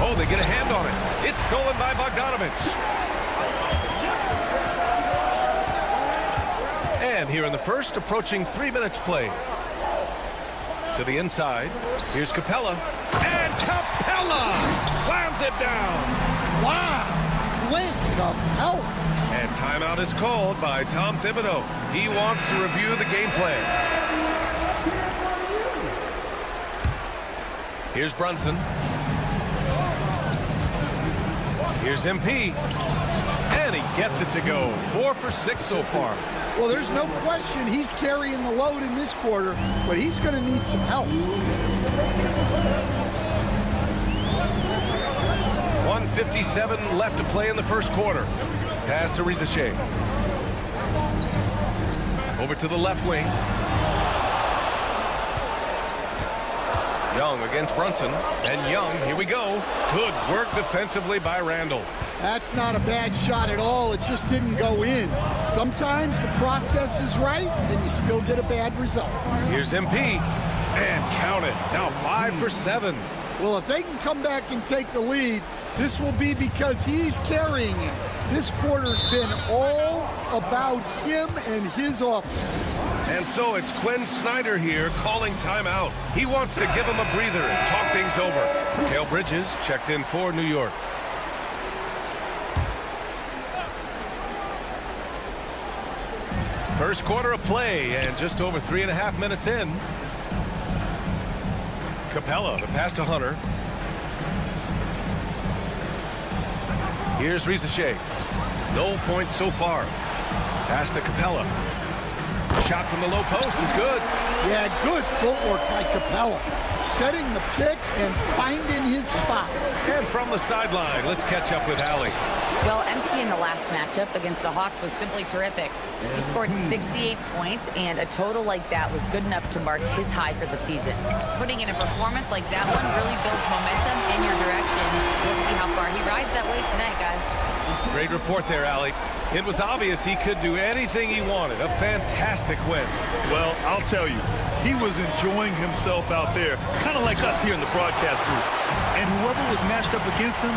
L: Oh, they get a hand on it. It's stolen by Bogdanovich. And here in the first, approaching 3 minutes play. To the inside. Here's Capella. And Capella slams it down.
G: Wow. Clint Capella.
L: And timeout is called by Tom Thibodeau. He wants to review the game plan. Here's Brunson. Here's MP. And he gets it to go. 4 for 6 so far.
G: Well, there's no question he's carrying the load in this quarter, but he's going to need some help.
L: 1:57 left to play in the first quarter. Pass to Rizachet. Over to the left wing. Young against Brunson. And Young, here we go. Good work defensively by Randall.
G: That's not a bad shot at all. It just didn't go in. Sometimes the process is right, and you still get a bad result.
L: Here's MP. And count it. Now 5 for 7.
G: Well, if they can come back and take the lead, this will be because he's carrying it. This quarter's been all about him and his offense.
L: And so it's Quinn Snyder here calling timeout. He wants to give him a breather and talk things over. Mikal Bridges checked in for New York. First quarter of play and just over 3.5 minutes in. Capella, the pass to Hunter. Here's Rizachet. No points so far. Pass to Capella. Shot from the low post is good.
G: Yeah, good footwork by Capella. Setting the pick and finding his spot.
L: And from the sideline, let's catch up with Allie.
O: Well, MP in the last matchup against the Hawks was simply terrific. He scored 68 points, and a total like that was good enough to mark his high for the season. Putting in a performance like that one really builds momentum in your direction. We'll see how far he rides that wave tonight, guys.
L: Great report there, Allie. It was obvious he could do anything he wanted. A fantastic win.
M: Well, I'll tell you, he was enjoying himself out there, kind of like us here in the broadcast booth. And whoever was matched up against him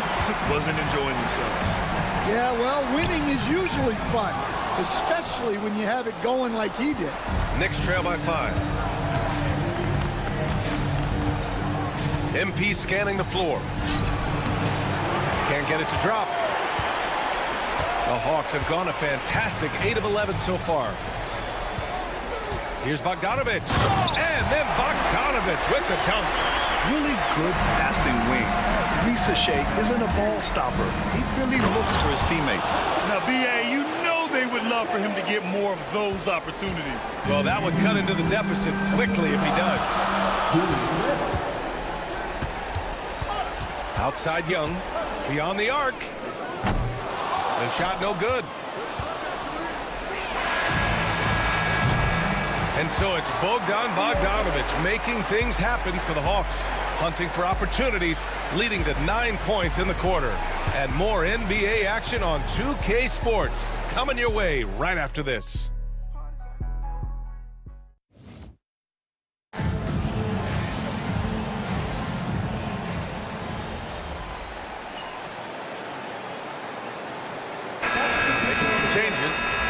M: wasn't enjoying themselves.
G: Yeah, well, winning is usually fun, especially when you have it going like he did.
L: Knicks trail by 5. MP scanning the floor. Can't get it to drop. The Hawks have gone a fantastic 8 of 11 so far. Here's Bogdanovic. And then Bogdanovic with the dunk.
M: Really good passing wing. Risacher isn't a ball stopper. He really looks for his teammates. Now, B.A., you know they would love for him to get more of those opportunities.
L: Well, that would cut into the deficit quickly if he does. Outside Young. Beyond the arc. The shot no good. And so it's Bogdan Bogdanovic making things happen for the Hawks. Hunting for opportunities, leading to 9 points in the quarter. And more NBA action on 2K Sports. Coming your way right after this.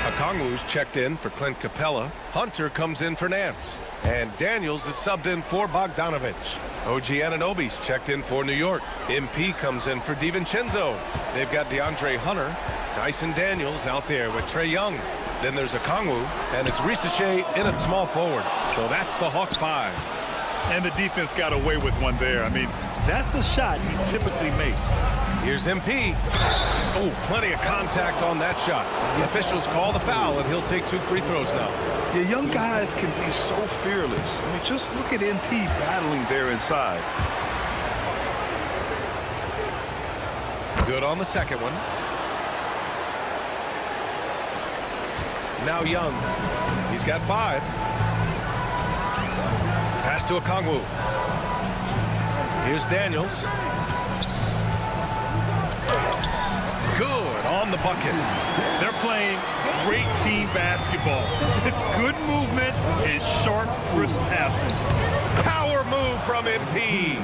L: Okongwu's checked in for Clint Capella. Hunter comes in for Nance. And Daniels is subbed in for Bogdanovic. OG Anunoby's checked in for New York. MP comes in for DiVincenzo. They've got DeAndre Hunter, Dyson Daniels out there with Trae Young. Then there's Okongwu, and it's Risacher in at small forward. So that's the Hawks 5.
M: And the defense got away with one there. I mean, that's a shot he typically makes.
L: Here's MP. Oh, plenty of contact on that shot. The officials call the foul, and he'll take 2 free throws now.
M: Yeah, young guys can be so fearless. I mean, just look at MP battling there inside.
L: Good on the second one. Now Young. He's got 5. Pass to Okongwu. Here's Daniels. Good on the bucket.
M: They're playing great team basketball. It's good movement and sharp, crisp passing.
L: Power move from MP.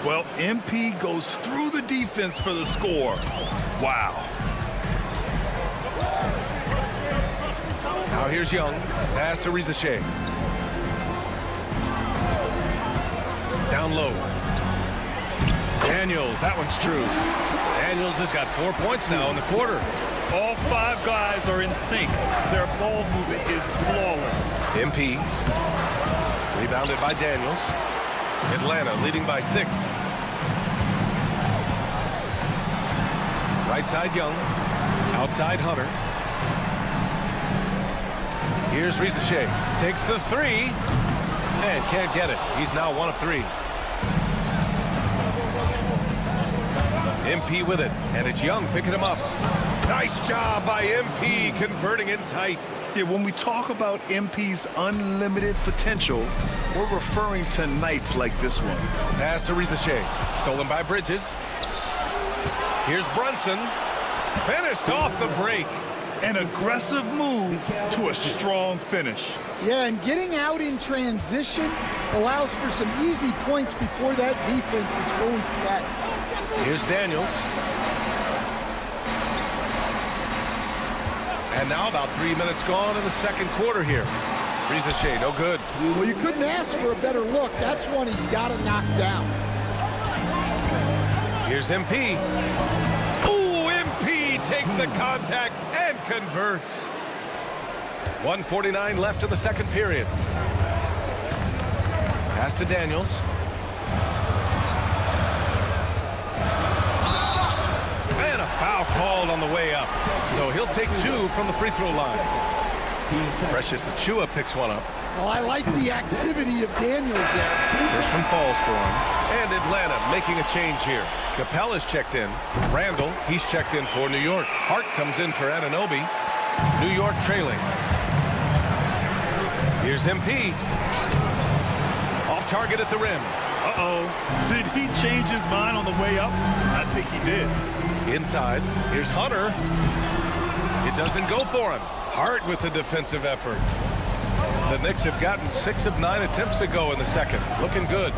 M: Well, MP goes through the defense for the score. Wow.
L: Now here's Young. Pass to Risacher. Down low. Daniels, that one's true. Daniels has got 4 points now in the quarter.
M: All 5 guys are in sync. Their ball movement is flawless.
L: MP. Rebounded by Daniels. Atlanta leading by 6. Right side Young. Outside Hunter. Here's Risacher. Takes the 3. And can't get it. He's now 1 of 3. MP with it, and it's Young picking him up. Nice job by MP converting in tight.
M: Yeah, when we talk about MP's unlimited potential, we're referring to nights like this one.
L: Pass to Risacher, stolen by Bridges. Here's Brunson, finished off the break.
M: An aggressive move to a strong finish.
G: Yeah, and getting out in transition allows for some easy points before that defense is fully set.
L: Here's Daniels. And now about 3 minutes gone in the second quarter here. Risacher, no good.
G: Well, you couldn't ask for a better look. That's one he's got to knock down.
L: Here's MP. Ooh, MP takes the contact and converts. 1:49 left in the second period. Pass to Daniels. And a foul called on the way up. So he'll take 2 from the free throw line. Precious Achiuwa picks one up.
G: Well, I like the activity of Daniels there.
L: First one falls for him. And Atlanta making a change here. Capella's checked in. Randall, he's checked in for New York. Hart comes in for Anunoby. New York trailing. Here's MP. Off target at the rim.
M: Uh-oh. Did he change his mind on the way up? I think he did.
L: Inside, here's Hunter. It doesn't go for him. Hart with the defensive effort. The Knicks have gotten 6 of 9 attempts to go in the second. Looking good.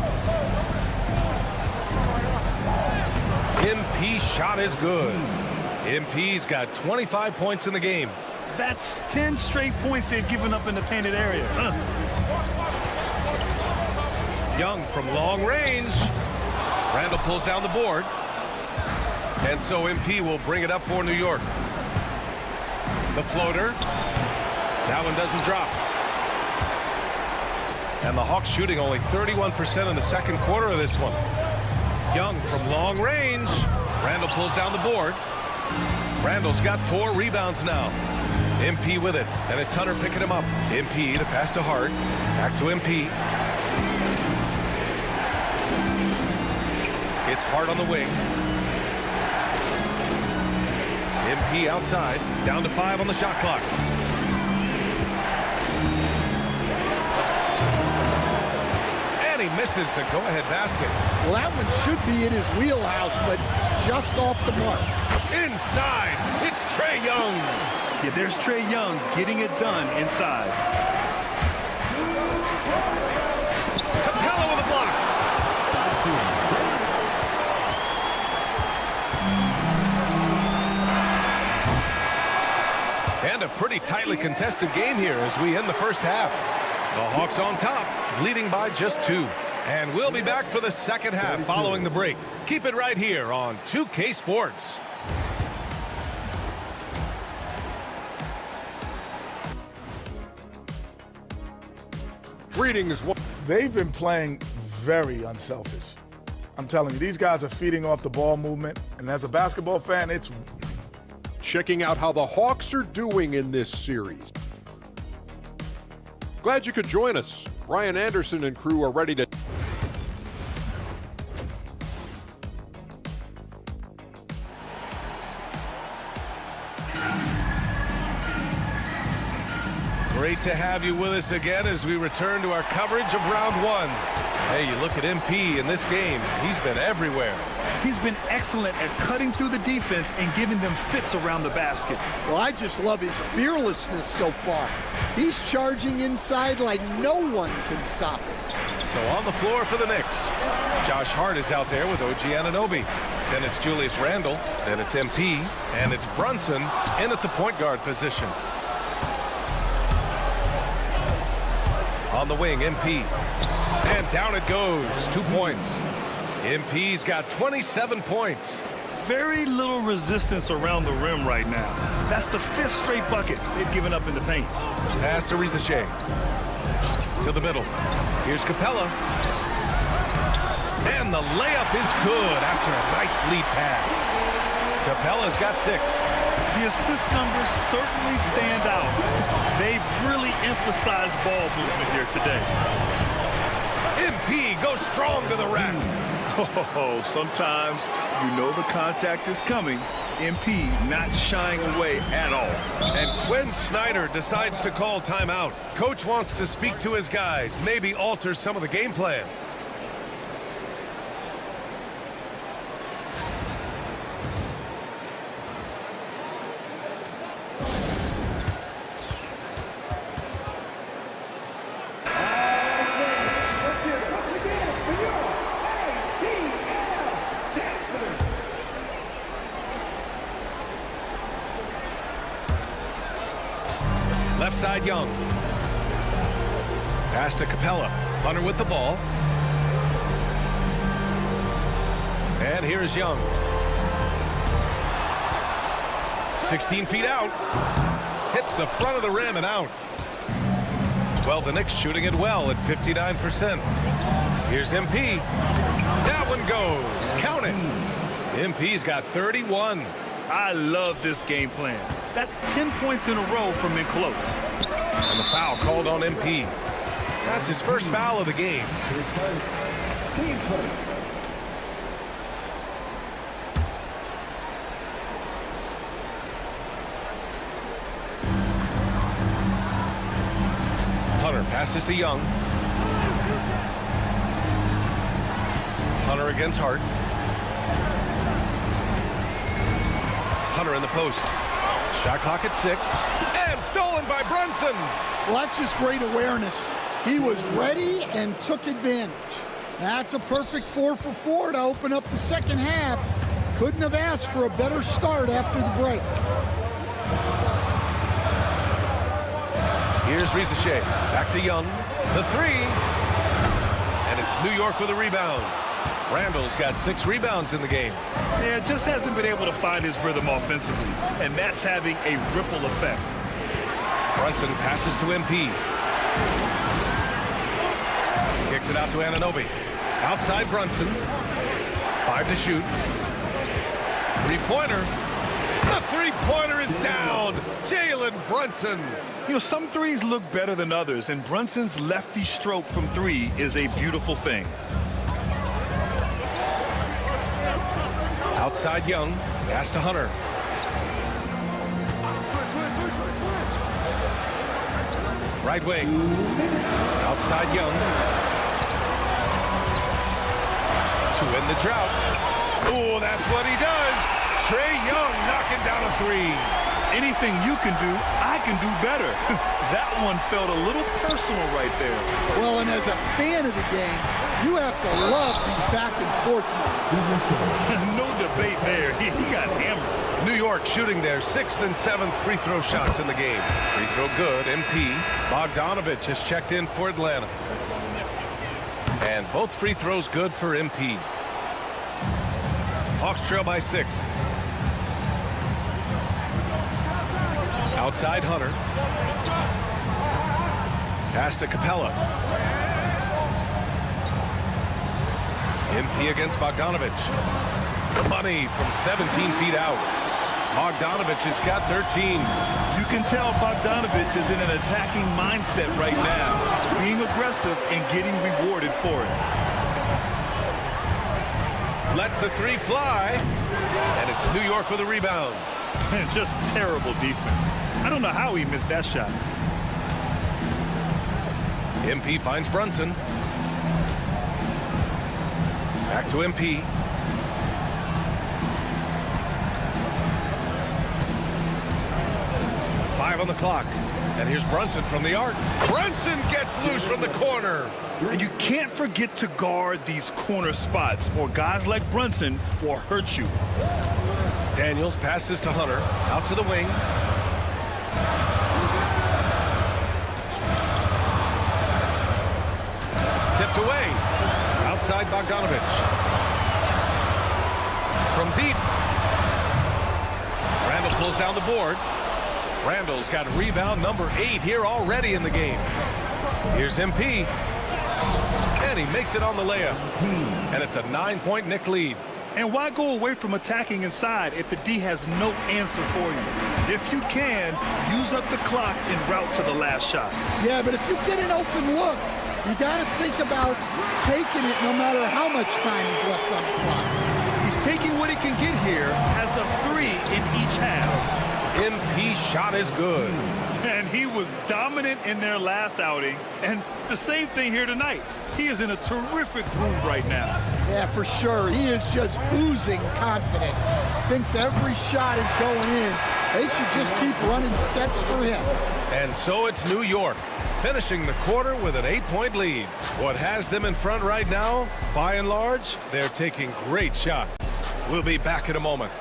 L: MP's shot is good. MP's got 25 points in the game.
M: That's 10 straight points they've given up in the painted area.
L: Young from long range. Randall pulls down the board. And so MP will bring it up for New York. The floater. That one doesn't drop. And the Hawks shooting only 31% in the second quarter of this one. Young from long range. Randall pulls down the board. Randall's got 4 rebounds now. MP with it, and it's Hunter picking him up. MP, the pass to Hart. Back to MP. It's Hart on the wing. MP outside, down to 5 on the shot clock. And he misses the go-ahead basket.
G: Well, that one should be in his wheelhouse, but just off the mark.
L: Inside, it's Trae Young.
M: Yeah, there's Trae Young getting it done inside.
L: Capella with a block. And a pretty tightly contested game here as we end the first half. The Hawks on top, leading by just 2. And we'll be back for the second half following the break. Keep it right here on 2K Sports.
H: Greetings.
I: They've been playing very unselfish. I'm telling you, these guys are feeding off the ball movement. And as a basketball fan, it's...
H: Checking out how the Hawks are doing in this series. Glad you could join us. Ryan Anderson and crew are ready to...
L: Great to have you with us again as we return to our coverage of round 1. Hey, you look at MP in this game, he's been everywhere.
M: He's been excellent at cutting through the defense and giving them fits around the basket.
G: Well, I just love his fearlessness so far. He's charging inside like no one can stop him.
L: So on the floor for the Knicks, Josh Hart is out there with OG Anunoby. Then it's Julius Randle, then it's MP, and it's Brunson in at the point guard position. On the wing, MP. And down it goes. 2 points. MP's got 27 points.
M: Very little resistance around the rim right now. That's the 5th straight bucket they've given up in the paint.
L: Pass to Rizachet. To the middle. Here's Capella. And the layup is good after a nice lead pass. Capella's got 6.
M: The assist numbers certainly stand out. They've really emphasized ball movement here today.
L: MP goes strong to the rack.
M: Oh, sometimes you know the contact is coming. MP not shying away at all.
L: And Quinn Snyder decides to call timeout. Coach wants to speak to his guys, maybe alter some of the game plan. Left side, Young. Pass to Capella. Hunter with the ball. And here's Young. 16 feet out. Hits the front of the rim and out. Well, the Knicks shooting it well at 59%. Here's MP. That one goes. Count it. MP's got 31.
M: I love this game plan. That's 10 points in a row from in close.
L: And the foul called on MP. That's his first foul of the game. Hunter passes to Young. against Hart. Hunter in the post. Shot clock at 6. And stolen by Brunson.
G: Well, that's just great awareness. He was ready and took advantage. That's a perfect 4 for 4 to open up the second half. Couldn't have asked for a better start after the break.
L: Here's Risacher. Back to Young. The 3. And it's New York with a rebound. Randall's got 6 rebounds in the game.
M: Yeah, just hasn't been able to find his rhythm offensively, and that's having a ripple effect.
L: Brunson passes to MP. Kicks it out to Anunoby. Outside Brunson. 5 to shoot. Three-pointer. The three-pointer is down. Jalen Brunson.
M: You know, some threes look better than others, and Brunson's lefty stroke from 3 is a beautiful thing.
L: Outside Young. Pass to Hunter. Right wing. Outside Young. To end the drought. Oh, that's what he does. Trae Young knocking down a 3.
M: Anything you can do, I can do better. That one felt a little personal right there.
G: Well, and as a fan of the game, you have to love these back and forth moves.
M: No debate there. He got hammered.
L: New York shooting their 6th and 7th free throw shots in the game. Free throw good. MP. Bogdanovich has checked in for Atlanta. And both free throws good for MP. Hawks trail by 6. Outside Hunter. Pass to Capella. MP against Bogdanovich. Money from 17 feet out. Bogdanovich has got 13.
M: You can tell Bogdanovich is in an attacking mindset right now, being aggressive and getting rewarded for it.
L: Lets the 3 fly, and it's New York with a rebound.
M: Just terrible defense. I don't know how he missed that shot.
L: MP finds Brunson. Back to MP. Five on the clock. And here's Brunson from the arc. Brunson gets loose from the corner.
M: And you can't forget to guard these corner spots, or guys like Brunson will hurt you.
L: Daniels passes to Hunter. Out to the wing. Tipped away. Outside Bogdanovich. From deep. Randall pulls down the board. Randall's got rebound number 8 here already in the game. Here's MP. And he makes it on the layup. And it's a 9-point Knick lead.
M: And why go away from attacking inside if the D has no answer for you? If you can, use up the clock en route to the last shot.
G: Yeah, but if you get an open look, you got to think about taking it no matter how much time is left on the clock.
M: He's taking what he can get here as a 3 in each half.
L: MP's shot is good.
M: And he was dominant in their last outing. And the same thing here tonight. He is in a terrific groove right now.
G: Yeah, for sure. He is just oozing confidence. Thinks every shot is going in. They should just keep running sets for him.
L: And so it's New York, finishing the quarter with an 8-point lead. What has them in front right now, by and large, they're taking great shots. We'll be back in a moment.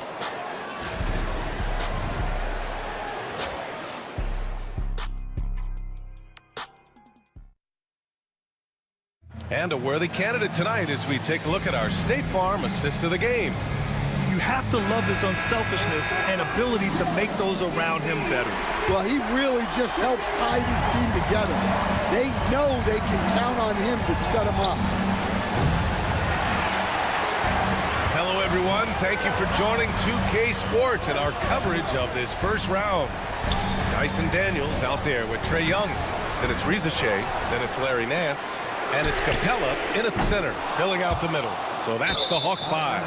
L: And a worthy candidate tonight as we take a look at our State Farm assist of the game.
M: You have to love his unselfishness and ability to make those around him better.
G: Well, he really just helps tie his team together. They know they can count on him to set them up.
L: Hello, everyone. Thank you for joining 2K Sports and our coverage of this first round. Dyson Daniels out there with Trae Young. Then it's Risacher. Then it's Larry Nance. And it's Capella in at center, filling out the middle. So that's the Hawks 5.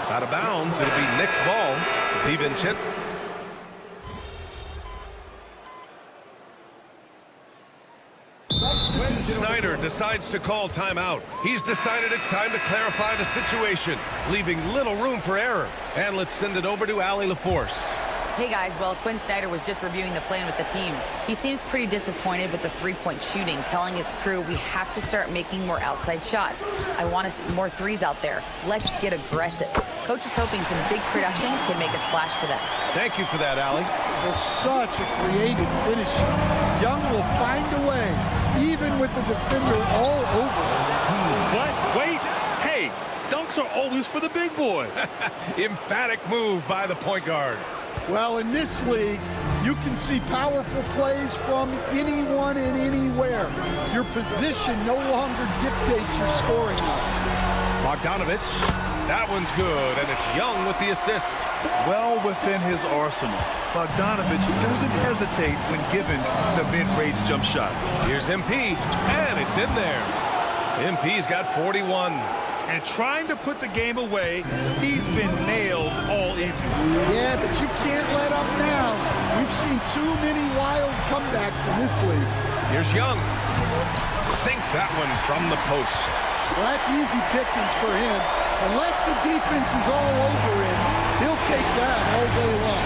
L: Out of bounds, it'll be Knicks ball. DiVincenzo. Snyder decides to call timeout. He's decided it's time to clarify the situation, leaving little room for error. And let's send it over to Allie LaForce.
O: Hey guys, well, Quinn Snyder was just reviewing the plan with the team. He seems pretty disappointed with the three-point shooting, telling his crew we have to start making more outside shots. I want to see more threes out there. Let's get aggressive. Coach is hoping some big production can make a splash for them.
L: Thank you for that, Allie.
G: With such a creative finish, Young will find a way, even with the defender all over him.
M: What? Wait. Hey, dunks are always for the big boys.
L: Emphatic move by the point guard.
G: Well, in this league, you can see powerful plays from anyone and anywhere. Your position no longer dictates your scoring options.
L: Bogdanovich, that one's good, and it's Young with the assist.
M: Well within his arsenal. Bogdanovich doesn't hesitate when given the mid-range jump shot.
L: Here's MP, and it's in there. MP's got 41.
M: And trying to put the game away, he's been nailed all evening.
G: Yeah, but you can't let up now. We've seen too many wild comebacks in this league.
L: Here's Young. Sinks that one from the post.
G: Well, that's easy pickings for him. Unless the defense is all over him, he'll take that all day long.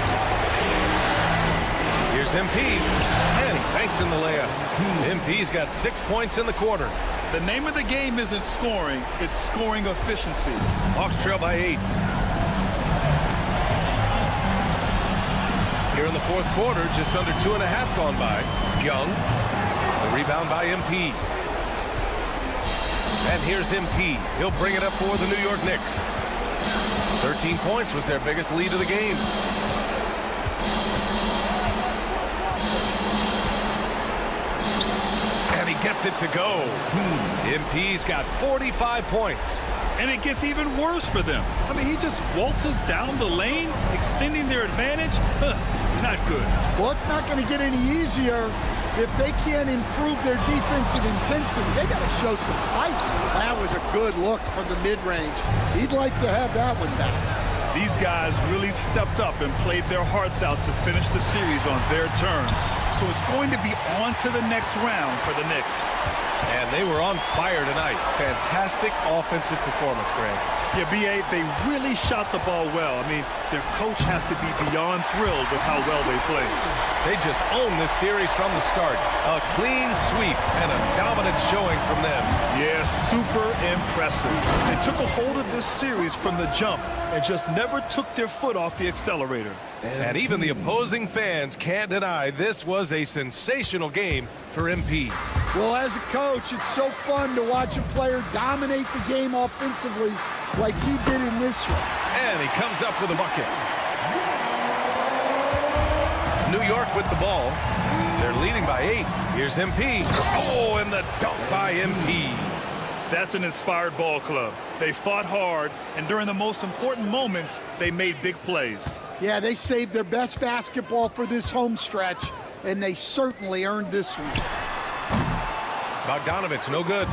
L: Here's MP, and he banks in the layup. MP's got 6 points in the quarter.
M: The name of the game isn't scoring, it's scoring efficiency.
L: Hawks trail by 8. Here in the fourth quarter, just under 2.5 gone by. Young, the rebound by MP. And here's MP. He'll bring it up for the New York Knicks. 13 points was their biggest lead of the game. Gets it to go. MP's got 45 points.
M: And it gets even worse for them. I mean, he just waltzes down the lane, extending their advantage. Not good.
G: Well, it's not going to get any easier if they can't improve their defensive intensity. They got to show some fight. That was a good look from the mid-range. He'd like to have that one back.
M: These guys really stepped up and played their hearts out to finish the series on their terms. So it's going to be on to the next round for the Knicks.
L: And they were on fire tonight. Fantastic offensive performance, Greg.
M: Yeah, B.A., they really shot the ball well. I mean, their coach has to be beyond thrilled with how well they played.
L: They just owned this series from the start. A clean sweep and a dominant showing from them.
M: Yeah, super impressive. They took a hold of this series from the jump and just never took their foot off the accelerator.
L: And even the opposing fans can't deny this was a sensational game for MP.
G: Well, as a coach, it's so fun to watch a player dominate the game offensively like he did in this one.
L: And he comes up with a bucket. New York with the ball. They're leading by 8. Here's MP. Oh, and the dunk by MP.
M: That's an inspired ball club. They fought hard, and during the most important moments, they made big plays.
G: Yeah, they saved their best basketball for this home stretch, and they certainly earned this one.
L: Bogdanovich, no good.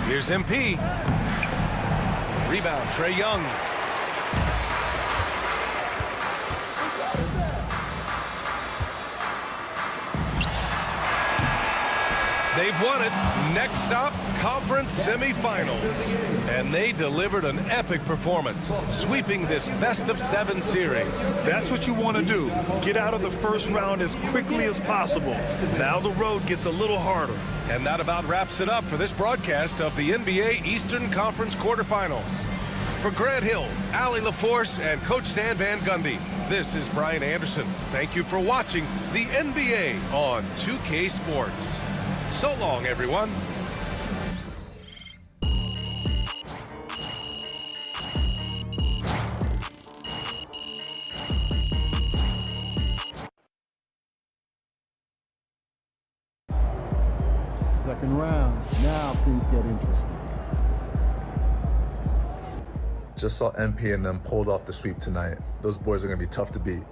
L: Here's MP. Rebound, Trae Young. They've won it. Next stop, conference semifinals. And they delivered an epic performance, sweeping this best-of-7 series.
M: That's what you want to do. Get out of the first round as quickly as possible. Now the road gets a little harder.
L: And that about wraps it up for this broadcast of the NBA Eastern Conference quarterfinals. For Grant Hill, Allie LaForce, and Coach Stan Van Gundy, this is Brian Anderson. Thank you for watching the NBA on 2K Sports. So long, everyone.
A: Second round. Now things get interesting.
S: Just saw MP and them pulled off the sweep tonight. Those boys are going to be tough to beat.